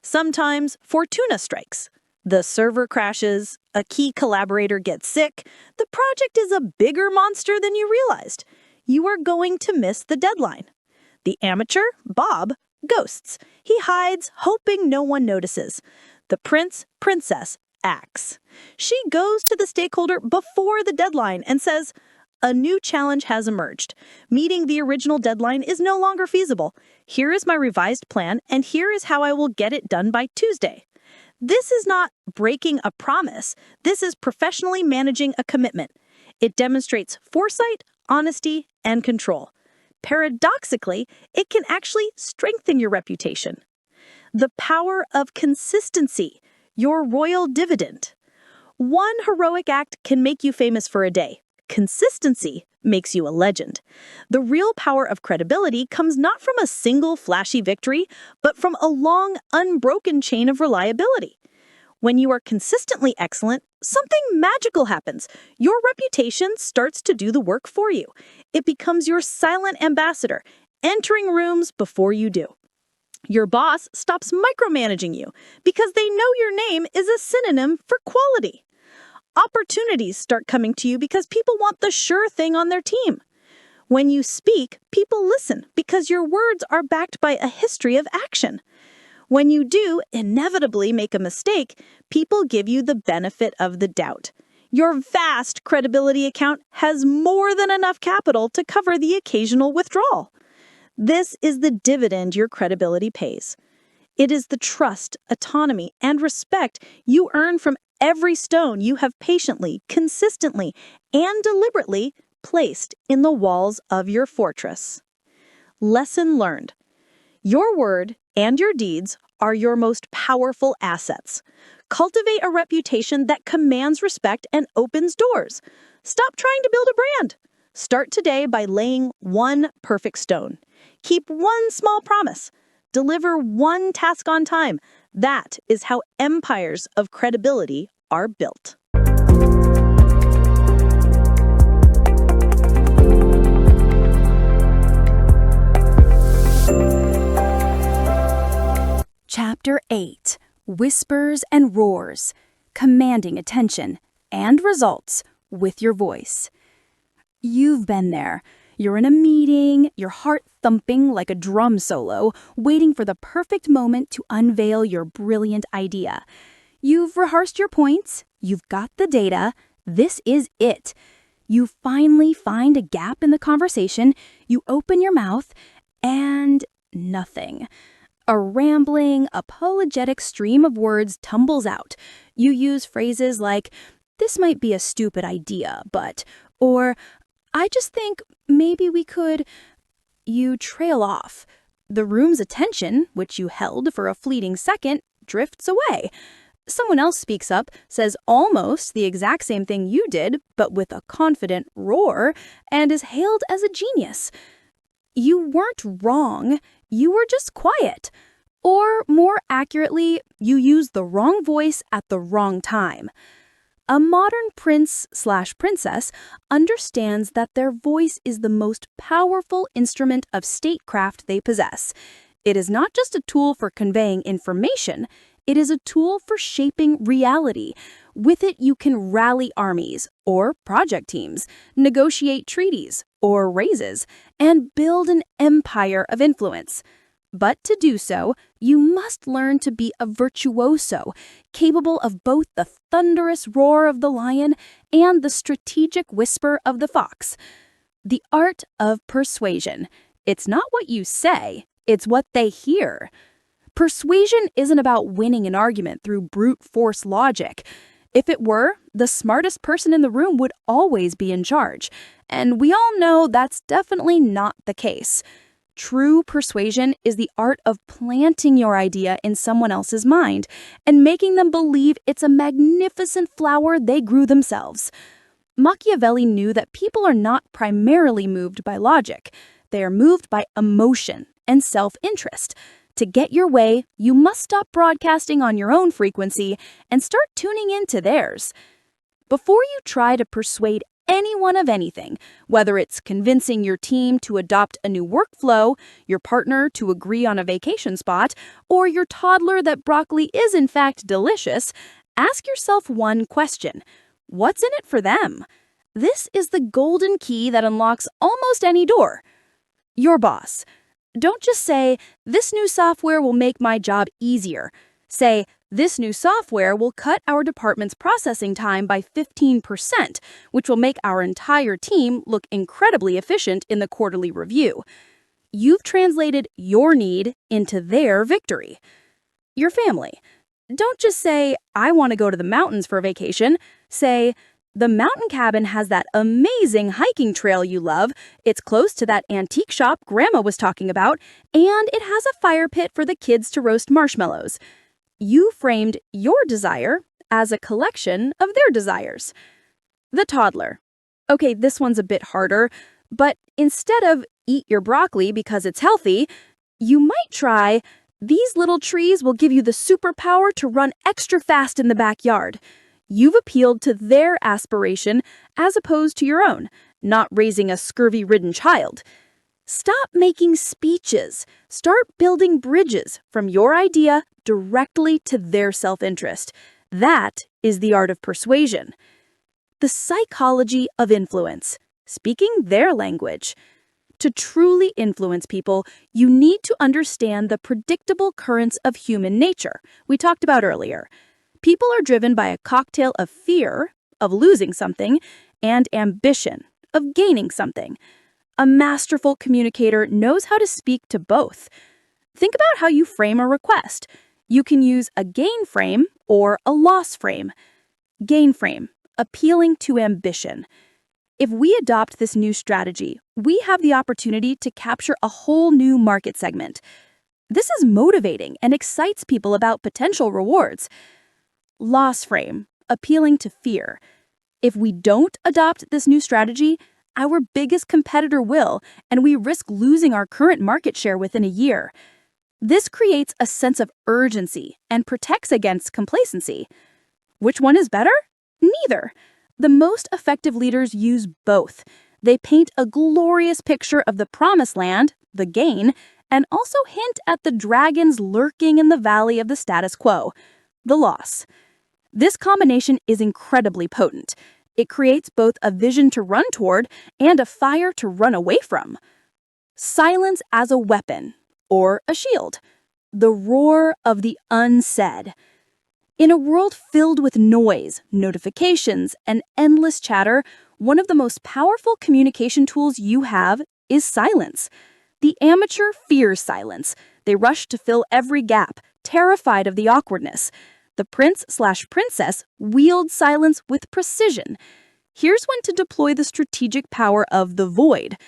Sometimes fortuna strikes. The server crashes, a key collaborator gets sick, the project is a bigger monster than you realized. You are going to miss the deadline. The amateur, Bob, ghosts. He hides, hoping no one notices. The prince, princess, acts. She goes to the stakeholder before the deadline and says, "A new challenge has emerged. Meeting the original deadline is no longer feasible. Here is my revised plan, and here is how I will get it done by Tuesday." This is not breaking a promise. This is professionally managing a commitment. It demonstrates foresight, honesty, and control. Paradoxically, it can actually strengthen your reputation. The power of consistency, your royal dividend. One heroic act can make you famous for a day. Consistency makes you a legend. The real power of credibility comes not from a single flashy victory, but from a long, unbroken chain of reliability. When you are consistently excellent, something magical happens. Your reputation starts to do the work for you. It becomes your silent ambassador, entering rooms before you do. Your boss stops micromanaging you because they know your name is a synonym for quality. Opportunities start coming to you because people want the sure thing on their team. When you speak, people listen because your words are backed by a history of action. When you do inevitably make a mistake, people give you the benefit of the doubt. Your vast credibility account has more than enough capital to cover the occasional withdrawal. This is the dividend your credibility pays. It is the trust, autonomy, and respect you earn from every stone you have patiently, consistently, and deliberately placed in the walls of your fortress. Lesson learned. Your word and your deeds are your most powerful assets. Cultivate a reputation that commands respect and opens doors. Stop trying to build a brand. Start today by laying one perfect stone. Keep one small promise. Deliver one task on time. That is how empires of credibility are built. Chapter 8. Whispers and Roars. Commanding attention and results with your voice. You've been there. You're in a meeting, your heart thumping like a drum solo, waiting for the perfect moment to unveil your brilliant idea. You've rehearsed your points, you've got the data, this is it. You finally find a gap in the conversation, you open your mouth, and nothing. A rambling, apologetic stream of words tumbles out. You use phrases like, "This might be a stupid idea, but," or, "I just think maybe we could." You trail off. The room's attention, which you held for a fleeting second, drifts away. Someone else speaks up, says almost the exact same thing you did, but with a confident roar, and is hailed as a genius. You weren't wrong, you were just quiet. Or, more accurately, you used the wrong voice at the wrong time. A modern prince/princess understands that their voice is the most powerful instrument of statecraft they possess. It is not just a tool for conveying information, it is a tool for shaping reality. With it, you can rally armies or project teams, negotiate treaties or raises, and build an empire of influence. But to do so, you must learn to be a virtuoso, capable of both the thunderous roar of the lion and the strategic whisper of the fox. The art of persuasion. It's not what you say, it's what they hear. Persuasion isn't about winning an argument through brute force logic. If it were, the smartest person in the room would always be in charge. And we all know that's definitely not the case. True persuasion is the art of planting your idea in someone else's mind and making them believe it's a magnificent flower they grew themselves. Machiavelli knew that people are not primarily moved by logic. They are moved by emotion and self-interest. To get your way, you must stop broadcasting on your own frequency and start tuning into theirs. Before you try to persuade anyone of anything, whether it's convincing your team to adopt a new workflow, your partner to agree on a vacation spot, or your toddler that broccoli is in fact delicious, ask yourself one question. What's in it for them? This is the golden key that unlocks almost any door. Your boss. Don't just say, "This new software will make my job easier." Say, "This new software will cut our department's processing time by 15%, which will make our entire team look incredibly efficient in the quarterly review." You've translated your need into their victory. Your family. Don't just say, "I want to go to the mountains for vacation." Say, "The mountain cabin has that amazing hiking trail you love. It's close to that antique shop Grandma was talking about, and it has a fire pit for the kids to roast marshmallows." You framed your desire as a collection of their desires. The toddler. Okay, this one's a bit harder, but instead of "eat your broccoli because it's healthy," you might try, "These little trees will give you the superpower to run extra fast in the backyard." You've appealed to their aspiration as opposed to your own, not raising a scurvy-ridden child. Stop making speeches. Start building bridges from your idea directly to their self-interest. That is the art of persuasion. The psychology of influence, speaking their language. To truly influence people, you need to understand the predictable currents of human nature we talked about earlier. People are driven by a cocktail of fear, of losing something, and ambition, of gaining something. A masterful communicator knows how to speak to both. Think about how you frame a request. You can use a gain frame or a loss frame. Gain frame, appealing to ambition. If we adopt this new strategy, we have the opportunity to capture a whole new market segment. This is motivating and excites people about potential rewards. Loss frame, appealing to fear. If we don't adopt this new strategy, our biggest competitor will, and we risk losing our current market share within a year. This creates a sense of urgency and protects against complacency. Which one is better? Neither. The most effective leaders use both. They paint a glorious picture of the promised land, the gain, and also hint at the dragons lurking in the valley of the status quo, the loss. This combination is incredibly potent. It creates both a vision to run toward and a fire to run away from. Silence as a weapon, or a shield. The roar of the unsaid. In a world filled with noise, notifications, and endless chatter, one of the most powerful communication tools you have is silence. The amateur fears silence. They rush to fill every gap, terrified of the awkwardness. The prince/princess wield silence with precision. Here's when to deploy the strategic power of the void.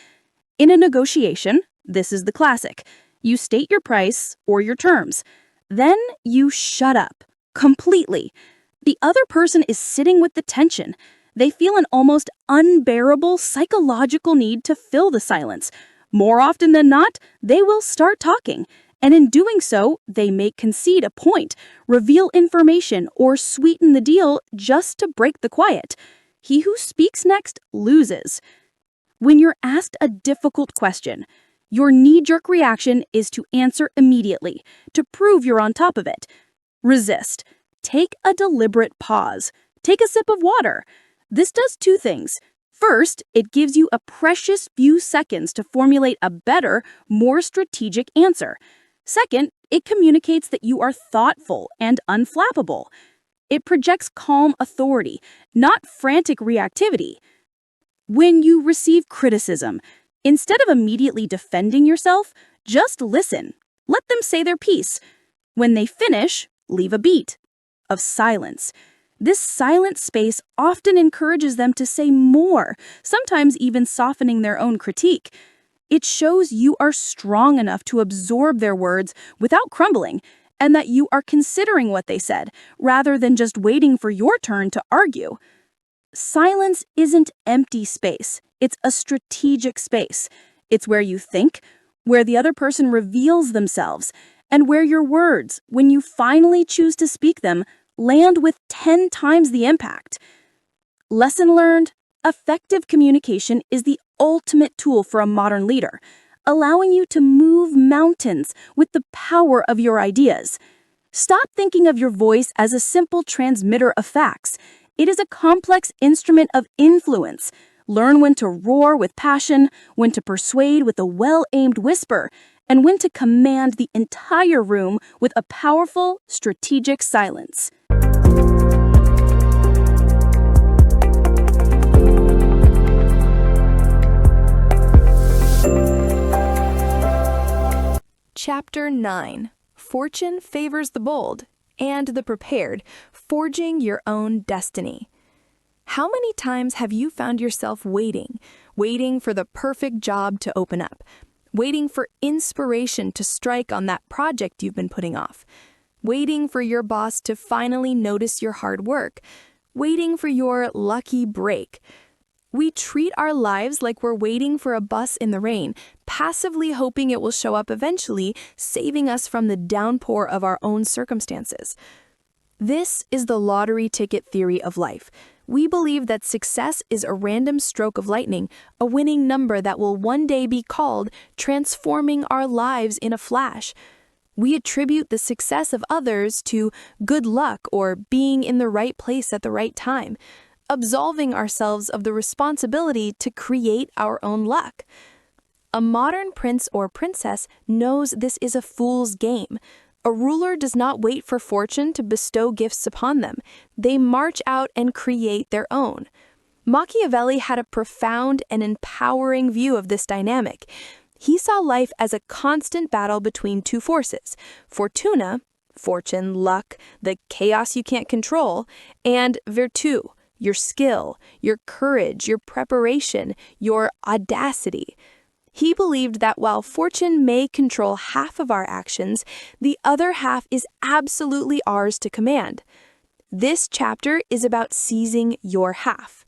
In a negotiation, this is the classic. You state your price or your terms. Then you shut up completely. The other person is sitting with the tension. They feel an almost unbearable psychological need to fill the silence. More often than not, they will start talking. And in doing so, they may concede a point, reveal information, or sweeten the deal just to break the quiet. He who speaks next loses. When you're asked a difficult question, your knee-jerk reaction is to answer immediately, to prove you're on top of it. Resist. Take a deliberate pause. Take a sip of water. This does two things. First, it gives you a precious few seconds to formulate a better, more strategic answer. Second, it communicates that you are thoughtful and unflappable. It projects calm authority, not frantic reactivity. When you receive criticism, instead of immediately defending yourself, just listen. Let them say their piece. When they finish, leave a beat of silence. This silent space often encourages them to say more, sometimes even softening their own critique. It shows you are strong enough to absorb their words without crumbling, and that you are considering what they said, rather than just waiting for your turn to argue. Silence isn't empty space. It's a strategic space. It's where you think, where the other person reveals themselves, and where your words, when you finally choose to speak them, land with 10 times the impact. Lesson learned: effective communication is the ultimate tool for a modern leader, allowing you to move mountains with the power of your ideas. Stop thinking of your voice as a simple transmitter of facts. It is a complex instrument of influence. Learn when to roar with passion, when to persuade with a well-aimed whisper, and when to command the entire room with a powerful, strategic silence. Chapter 9. Fortune favors the bold and the prepared, forging your own destiny. How many times have you found yourself waiting for the perfect job to open up, waiting for inspiration to strike on that project you've been putting off, waiting for your boss to finally notice your hard work, waiting for your lucky break? We treat our lives like we're waiting for a bus in the rain, passively hoping it will show up eventually, saving us from the downpour of our own circumstances. This is the lottery ticket theory of life. We believe that success is a random stroke of lightning, a winning number that will one day be called, transforming our lives in a flash. We attribute the success of others to good luck or being in the right place at the right time, absolving ourselves of the responsibility to create our own luck. A modern prince or princess knows this is a fool's game. A ruler does not wait for fortune to bestow gifts upon them. They march out and create their own. Machiavelli had a profound and empowering view of this dynamic. He saw life as a constant battle between two forces: fortuna, fortune, luck, the chaos you can't control, and virtù, your skill, your courage, your preparation, your audacity. He believed that while fortune may control half of our actions, the other half is absolutely ours to command. This chapter is about seizing your half.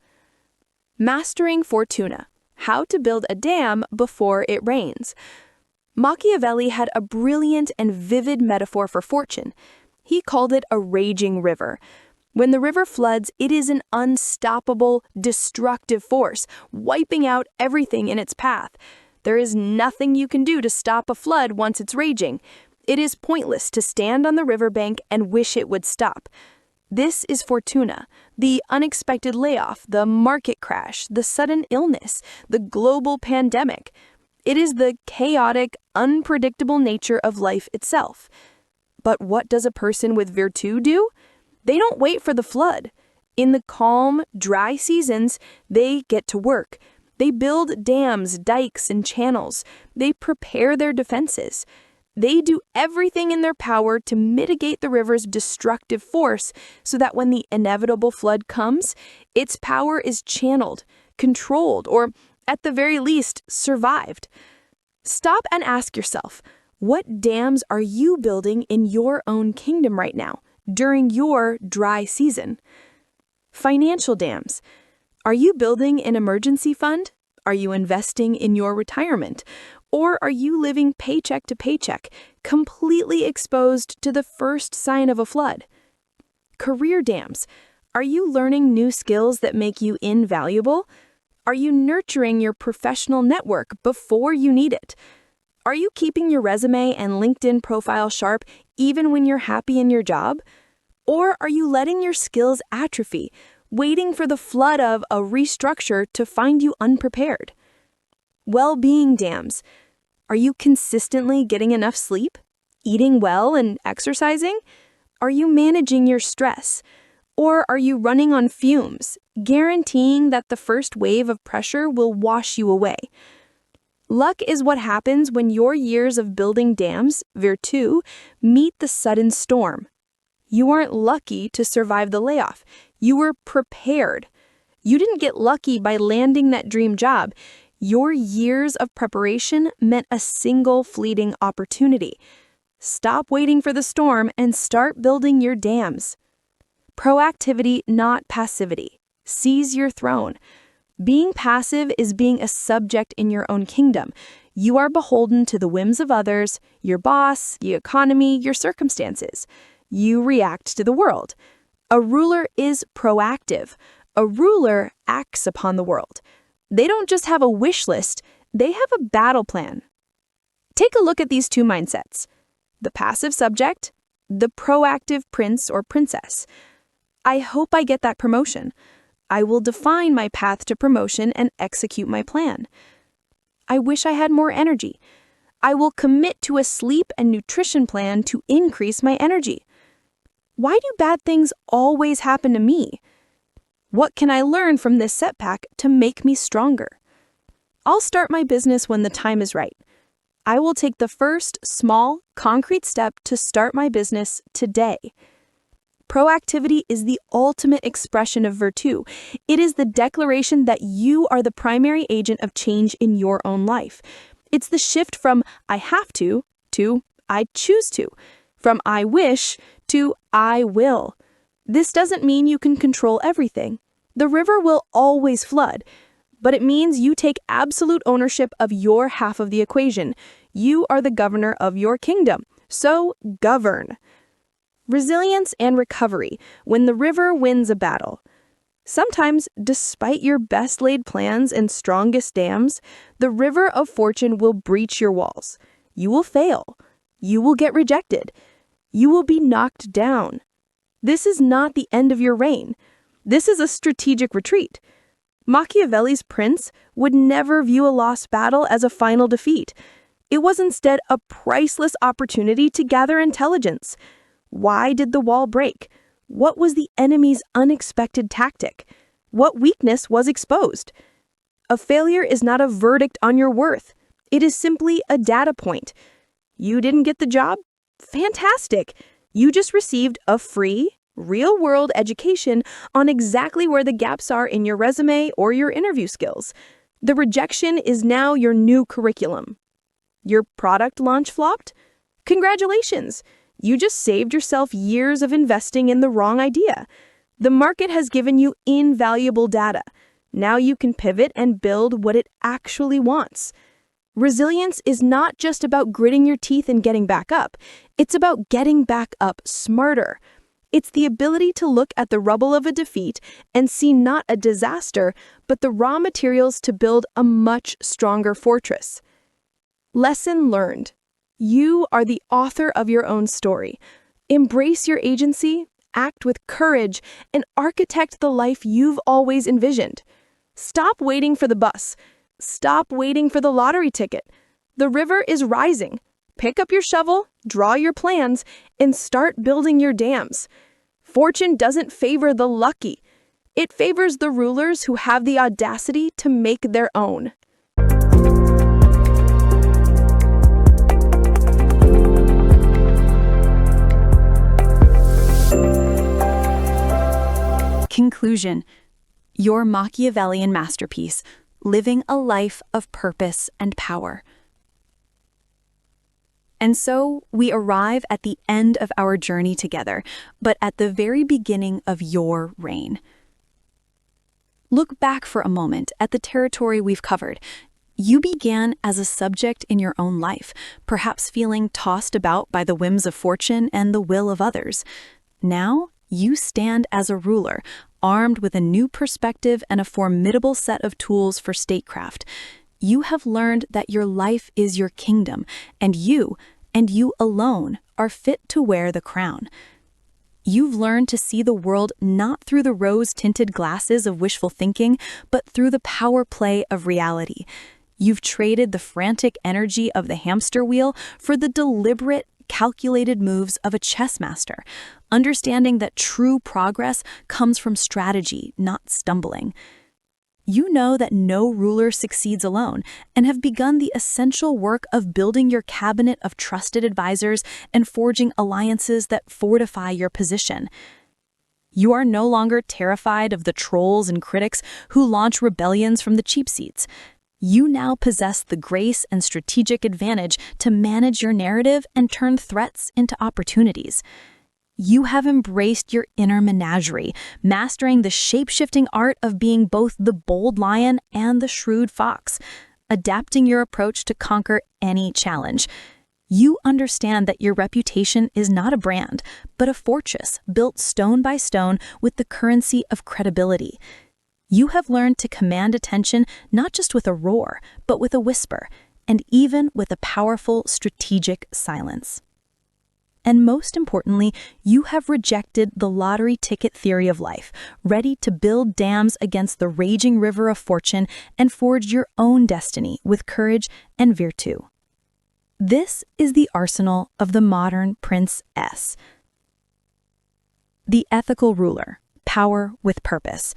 Mastering fortuna: how to build a dam before it rains. Machiavelli had a brilliant and vivid metaphor for fortune. He called it a raging river. When the river floods, it is an unstoppable, destructive force, wiping out everything in its path. There is nothing you can do to stop a flood once it's raging. It is pointless to stand on the riverbank and wish it would stop. This is fortuna, the unexpected layoff, the market crash, the sudden illness, the global pandemic. It is the chaotic, unpredictable nature of life itself. But what does a person with virtù do? They don't wait for the flood. In the calm, dry seasons, they get to work. They build dams, dikes, and channels. They prepare their defenses. They do everything in their power to mitigate the river's destructive force so that when the inevitable flood comes, its power is channeled, controlled, or at the very least, survived. Stop and ask yourself, what dams are you building in your own kingdom right now, during your dry season? Financial dams. Are you building an emergency fund? Are you investing in your retirement? Or are you living paycheck to paycheck, completely exposed to the first sign of a flood? Career dams. Are you learning new skills that make you invaluable? Are you nurturing your professional network before you need it? Are you keeping your resume and LinkedIn profile sharp even when you're happy in your job? Or are you letting your skills atrophy, waiting for the flood of a restructure to find you unprepared? Well-being dams. Are you consistently getting enough sleep, eating well, and exercising? Are you managing your stress? Or are you running on fumes, guaranteeing that the first wave of pressure will wash you away? Luck is what happens when your years of building dams, virtù, meet the sudden storm. You aren't lucky to survive the layoff. You were prepared. You didn't get lucky by landing that dream job. Your years of preparation meant a single fleeting opportunity. Stop waiting for the storm and start building your dams. Proactivity, not passivity. Seize your throne. Being passive is being a subject in your own kingdom. You are beholden to the whims of others, your boss, the economy, your circumstances. You react to the world. A ruler is proactive. A ruler acts upon the world. They don't just have a wish list, they have a battle plan. Take a look at these two mindsets. The passive subject, the proactive prince or princess. I hope I get that promotion. I will define my path to promotion and execute my plan. I wish I had more energy. I will commit to a sleep and nutrition plan to increase my energy. Why do bad things always happen to me? What can I learn from this setback to make me stronger? I'll start my business when the time is right. I will take the first small, concrete step to start my business today. Proactivity is the ultimate expression of virtù. It is the declaration that you are the primary agent of change in your own life. It's the shift from I have to I choose to, from I wish to I will. This doesn't mean you can control everything. The river will always flood, but it means you take absolute ownership of your half of the equation. You are the governor of your kingdom, so govern. Resilience and recovery when the river wins a battle. Sometimes, despite your best laid plans and strongest dams, the river of fortune will breach your walls. You will fail. You will get rejected. You will be knocked down. This is not the end of your reign. This is a strategic retreat. Machiavelli's prince would never view a lost battle as a final defeat. It was instead a priceless opportunity to gather intelligence. Why did the wall break? What was the enemy's unexpected tactic? What weakness was exposed? A failure is not a verdict on your worth. It is simply a data point. You didn't get the job? Fantastic! You just received a free, real-world education on exactly where the gaps are in your resume or your interview skills. The rejection is now your new curriculum. Your product launch flopped? Congratulations! You just saved yourself years of investing in the wrong idea. The market has given you invaluable data. Now you can pivot and build what it actually wants. Resilience is not just about gritting your teeth and getting back up. It's about getting back up smarter. It's the ability to look at the rubble of a defeat and see not a disaster, but the raw materials to build a much stronger fortress. Lesson learned. You are the author of your own story. Embrace your agency, act with courage, and architect the life you've always envisioned. Stop waiting for the bus. Stop waiting for the lottery ticket. The river is rising. Pick up your shovel, draw your plans, and start building your dams. Fortune doesn't favor the lucky. It favors the rulers who have the audacity to make their own. Conclusion. Your Machiavellian masterpiece, living a life of purpose and power. And so we arrive at the end of our journey together, but at the very beginning of your reign. Look back for a moment at the territory we've covered. You began as a subject in your own life, perhaps feeling tossed about by the whims of fortune and the will of others. Now, you stand as a ruler, armed with a new perspective and a formidable set of tools for statecraft. You have learned that your life is your kingdom, and you alone, are fit to wear the crown. You've learned to see the world not through the rose-tinted glasses of wishful thinking, but through the power play of reality. You've traded the frantic energy of the hamster wheel for the deliberate, calculated moves of a chess master, understanding that true progress comes from strategy, not stumbling. You know that no ruler succeeds alone and have begun the essential work of building your cabinet of trusted advisors and forging alliances that fortify your position. You are no longer terrified of the trolls and critics who launch rebellions from the cheap seats. You now possess the grace and strategic advantage to manage your narrative and turn threats into opportunities. You have embraced your inner menagerie, mastering the shape-shifting art of being both the bold lion and the shrewd fox, adapting your approach to conquer any challenge. You understand that your reputation is not a brand, but a fortress built stone by stone with the currency of credibility. You have learned to command attention not just with a roar, but with a whisper, and even with a powerful strategic silence. And most importantly, you have rejected the lottery ticket theory of life, ready to build dams against the raging river of fortune and forge your own destiny with courage and virtù. This is the arsenal of the modern Prince S. The ethical ruler, power with purpose.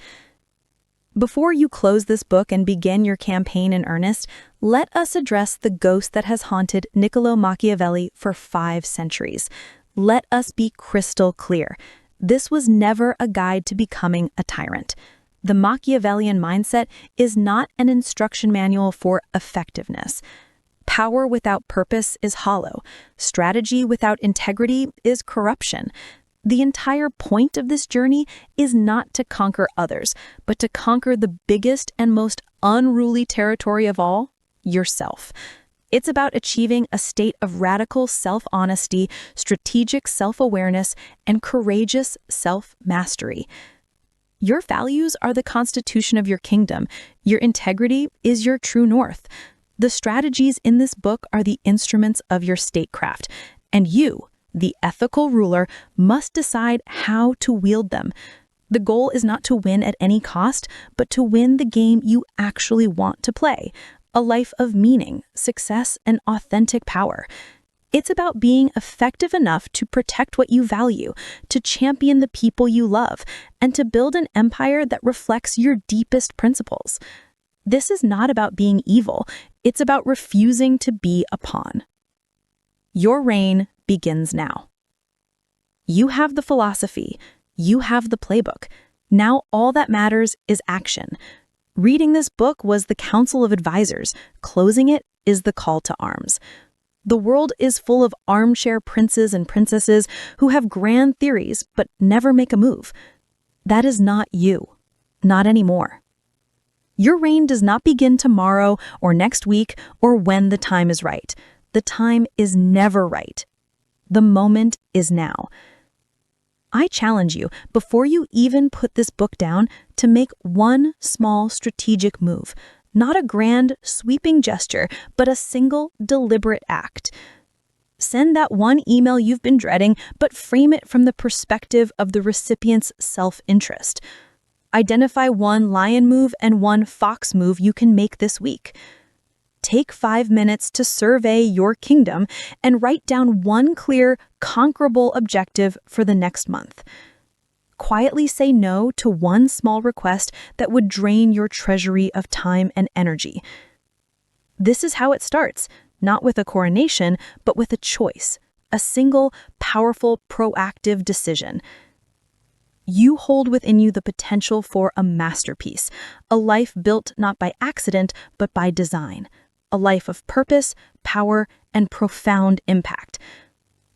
Before you close this book and begin your campaign in earnest, let us address the ghost that has haunted Niccolò Machiavelli for 5 centuries. Let us be crystal clear. This was never a guide to becoming a tyrant. The Machiavellian mindset is not an instruction manual for effectiveness. Power without purpose is hollow. Strategy without integrity is corruption. The entire point of this journey is not to conquer others, but to conquer the biggest and most unruly territory of all, yourself. It's about achieving a state of radical self-honesty, strategic self-awareness, and courageous self-mastery. Your values are the constitution of your kingdom. Your integrity is your true north. The strategies in this book are the instruments of your statecraft, and you, the ethical ruler, must decide how to wield them. The goal is not to win at any cost, but to win the game you actually want to play, a life of meaning, success, and authentic power. It's about being effective enough to protect what you value, to champion the people you love, and to build an empire that reflects your deepest principles. This is not about being evil, it's about refusing to be a pawn. Your reign begins now. You have the philosophy, you have the playbook. Now all that matters is action. Reading this book was the council of advisors. Closing it is the call to arms. The world is full of armchair princes and princesses who have grand theories but never make a move. That is not you. Not anymore. Your reign does not begin tomorrow or next week or when the time is right. The time is never right. The moment is now. I challenge you, before you even put this book down, to make one small strategic move. Not a grand, sweeping gesture, but a single, deliberate act. Send that one email you've been dreading, but frame it from the perspective of the recipient's self-interest. Identify one lion move and one fox move you can make this week. Take 5 minutes to survey your kingdom and write down one clear, conquerable objective for the next month. Quietly say no to one small request that would drain your treasury of time and energy. This is how it starts, not with a coronation, but with a choice, a single, powerful, proactive decision. You hold within you the potential for a masterpiece, a life built not by accident, but by design. A life of purpose, power, and profound impact.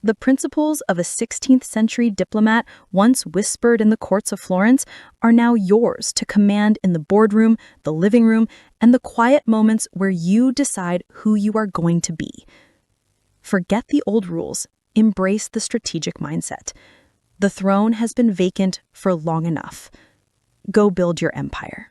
The principles of a 16th century diplomat once whispered in the courts of Florence are now yours to command in the boardroom, the living room, and the quiet moments where you decide who you are going to be. Forget the old rules, embrace the strategic mindset. The throne has been vacant for long enough. Go build your empire.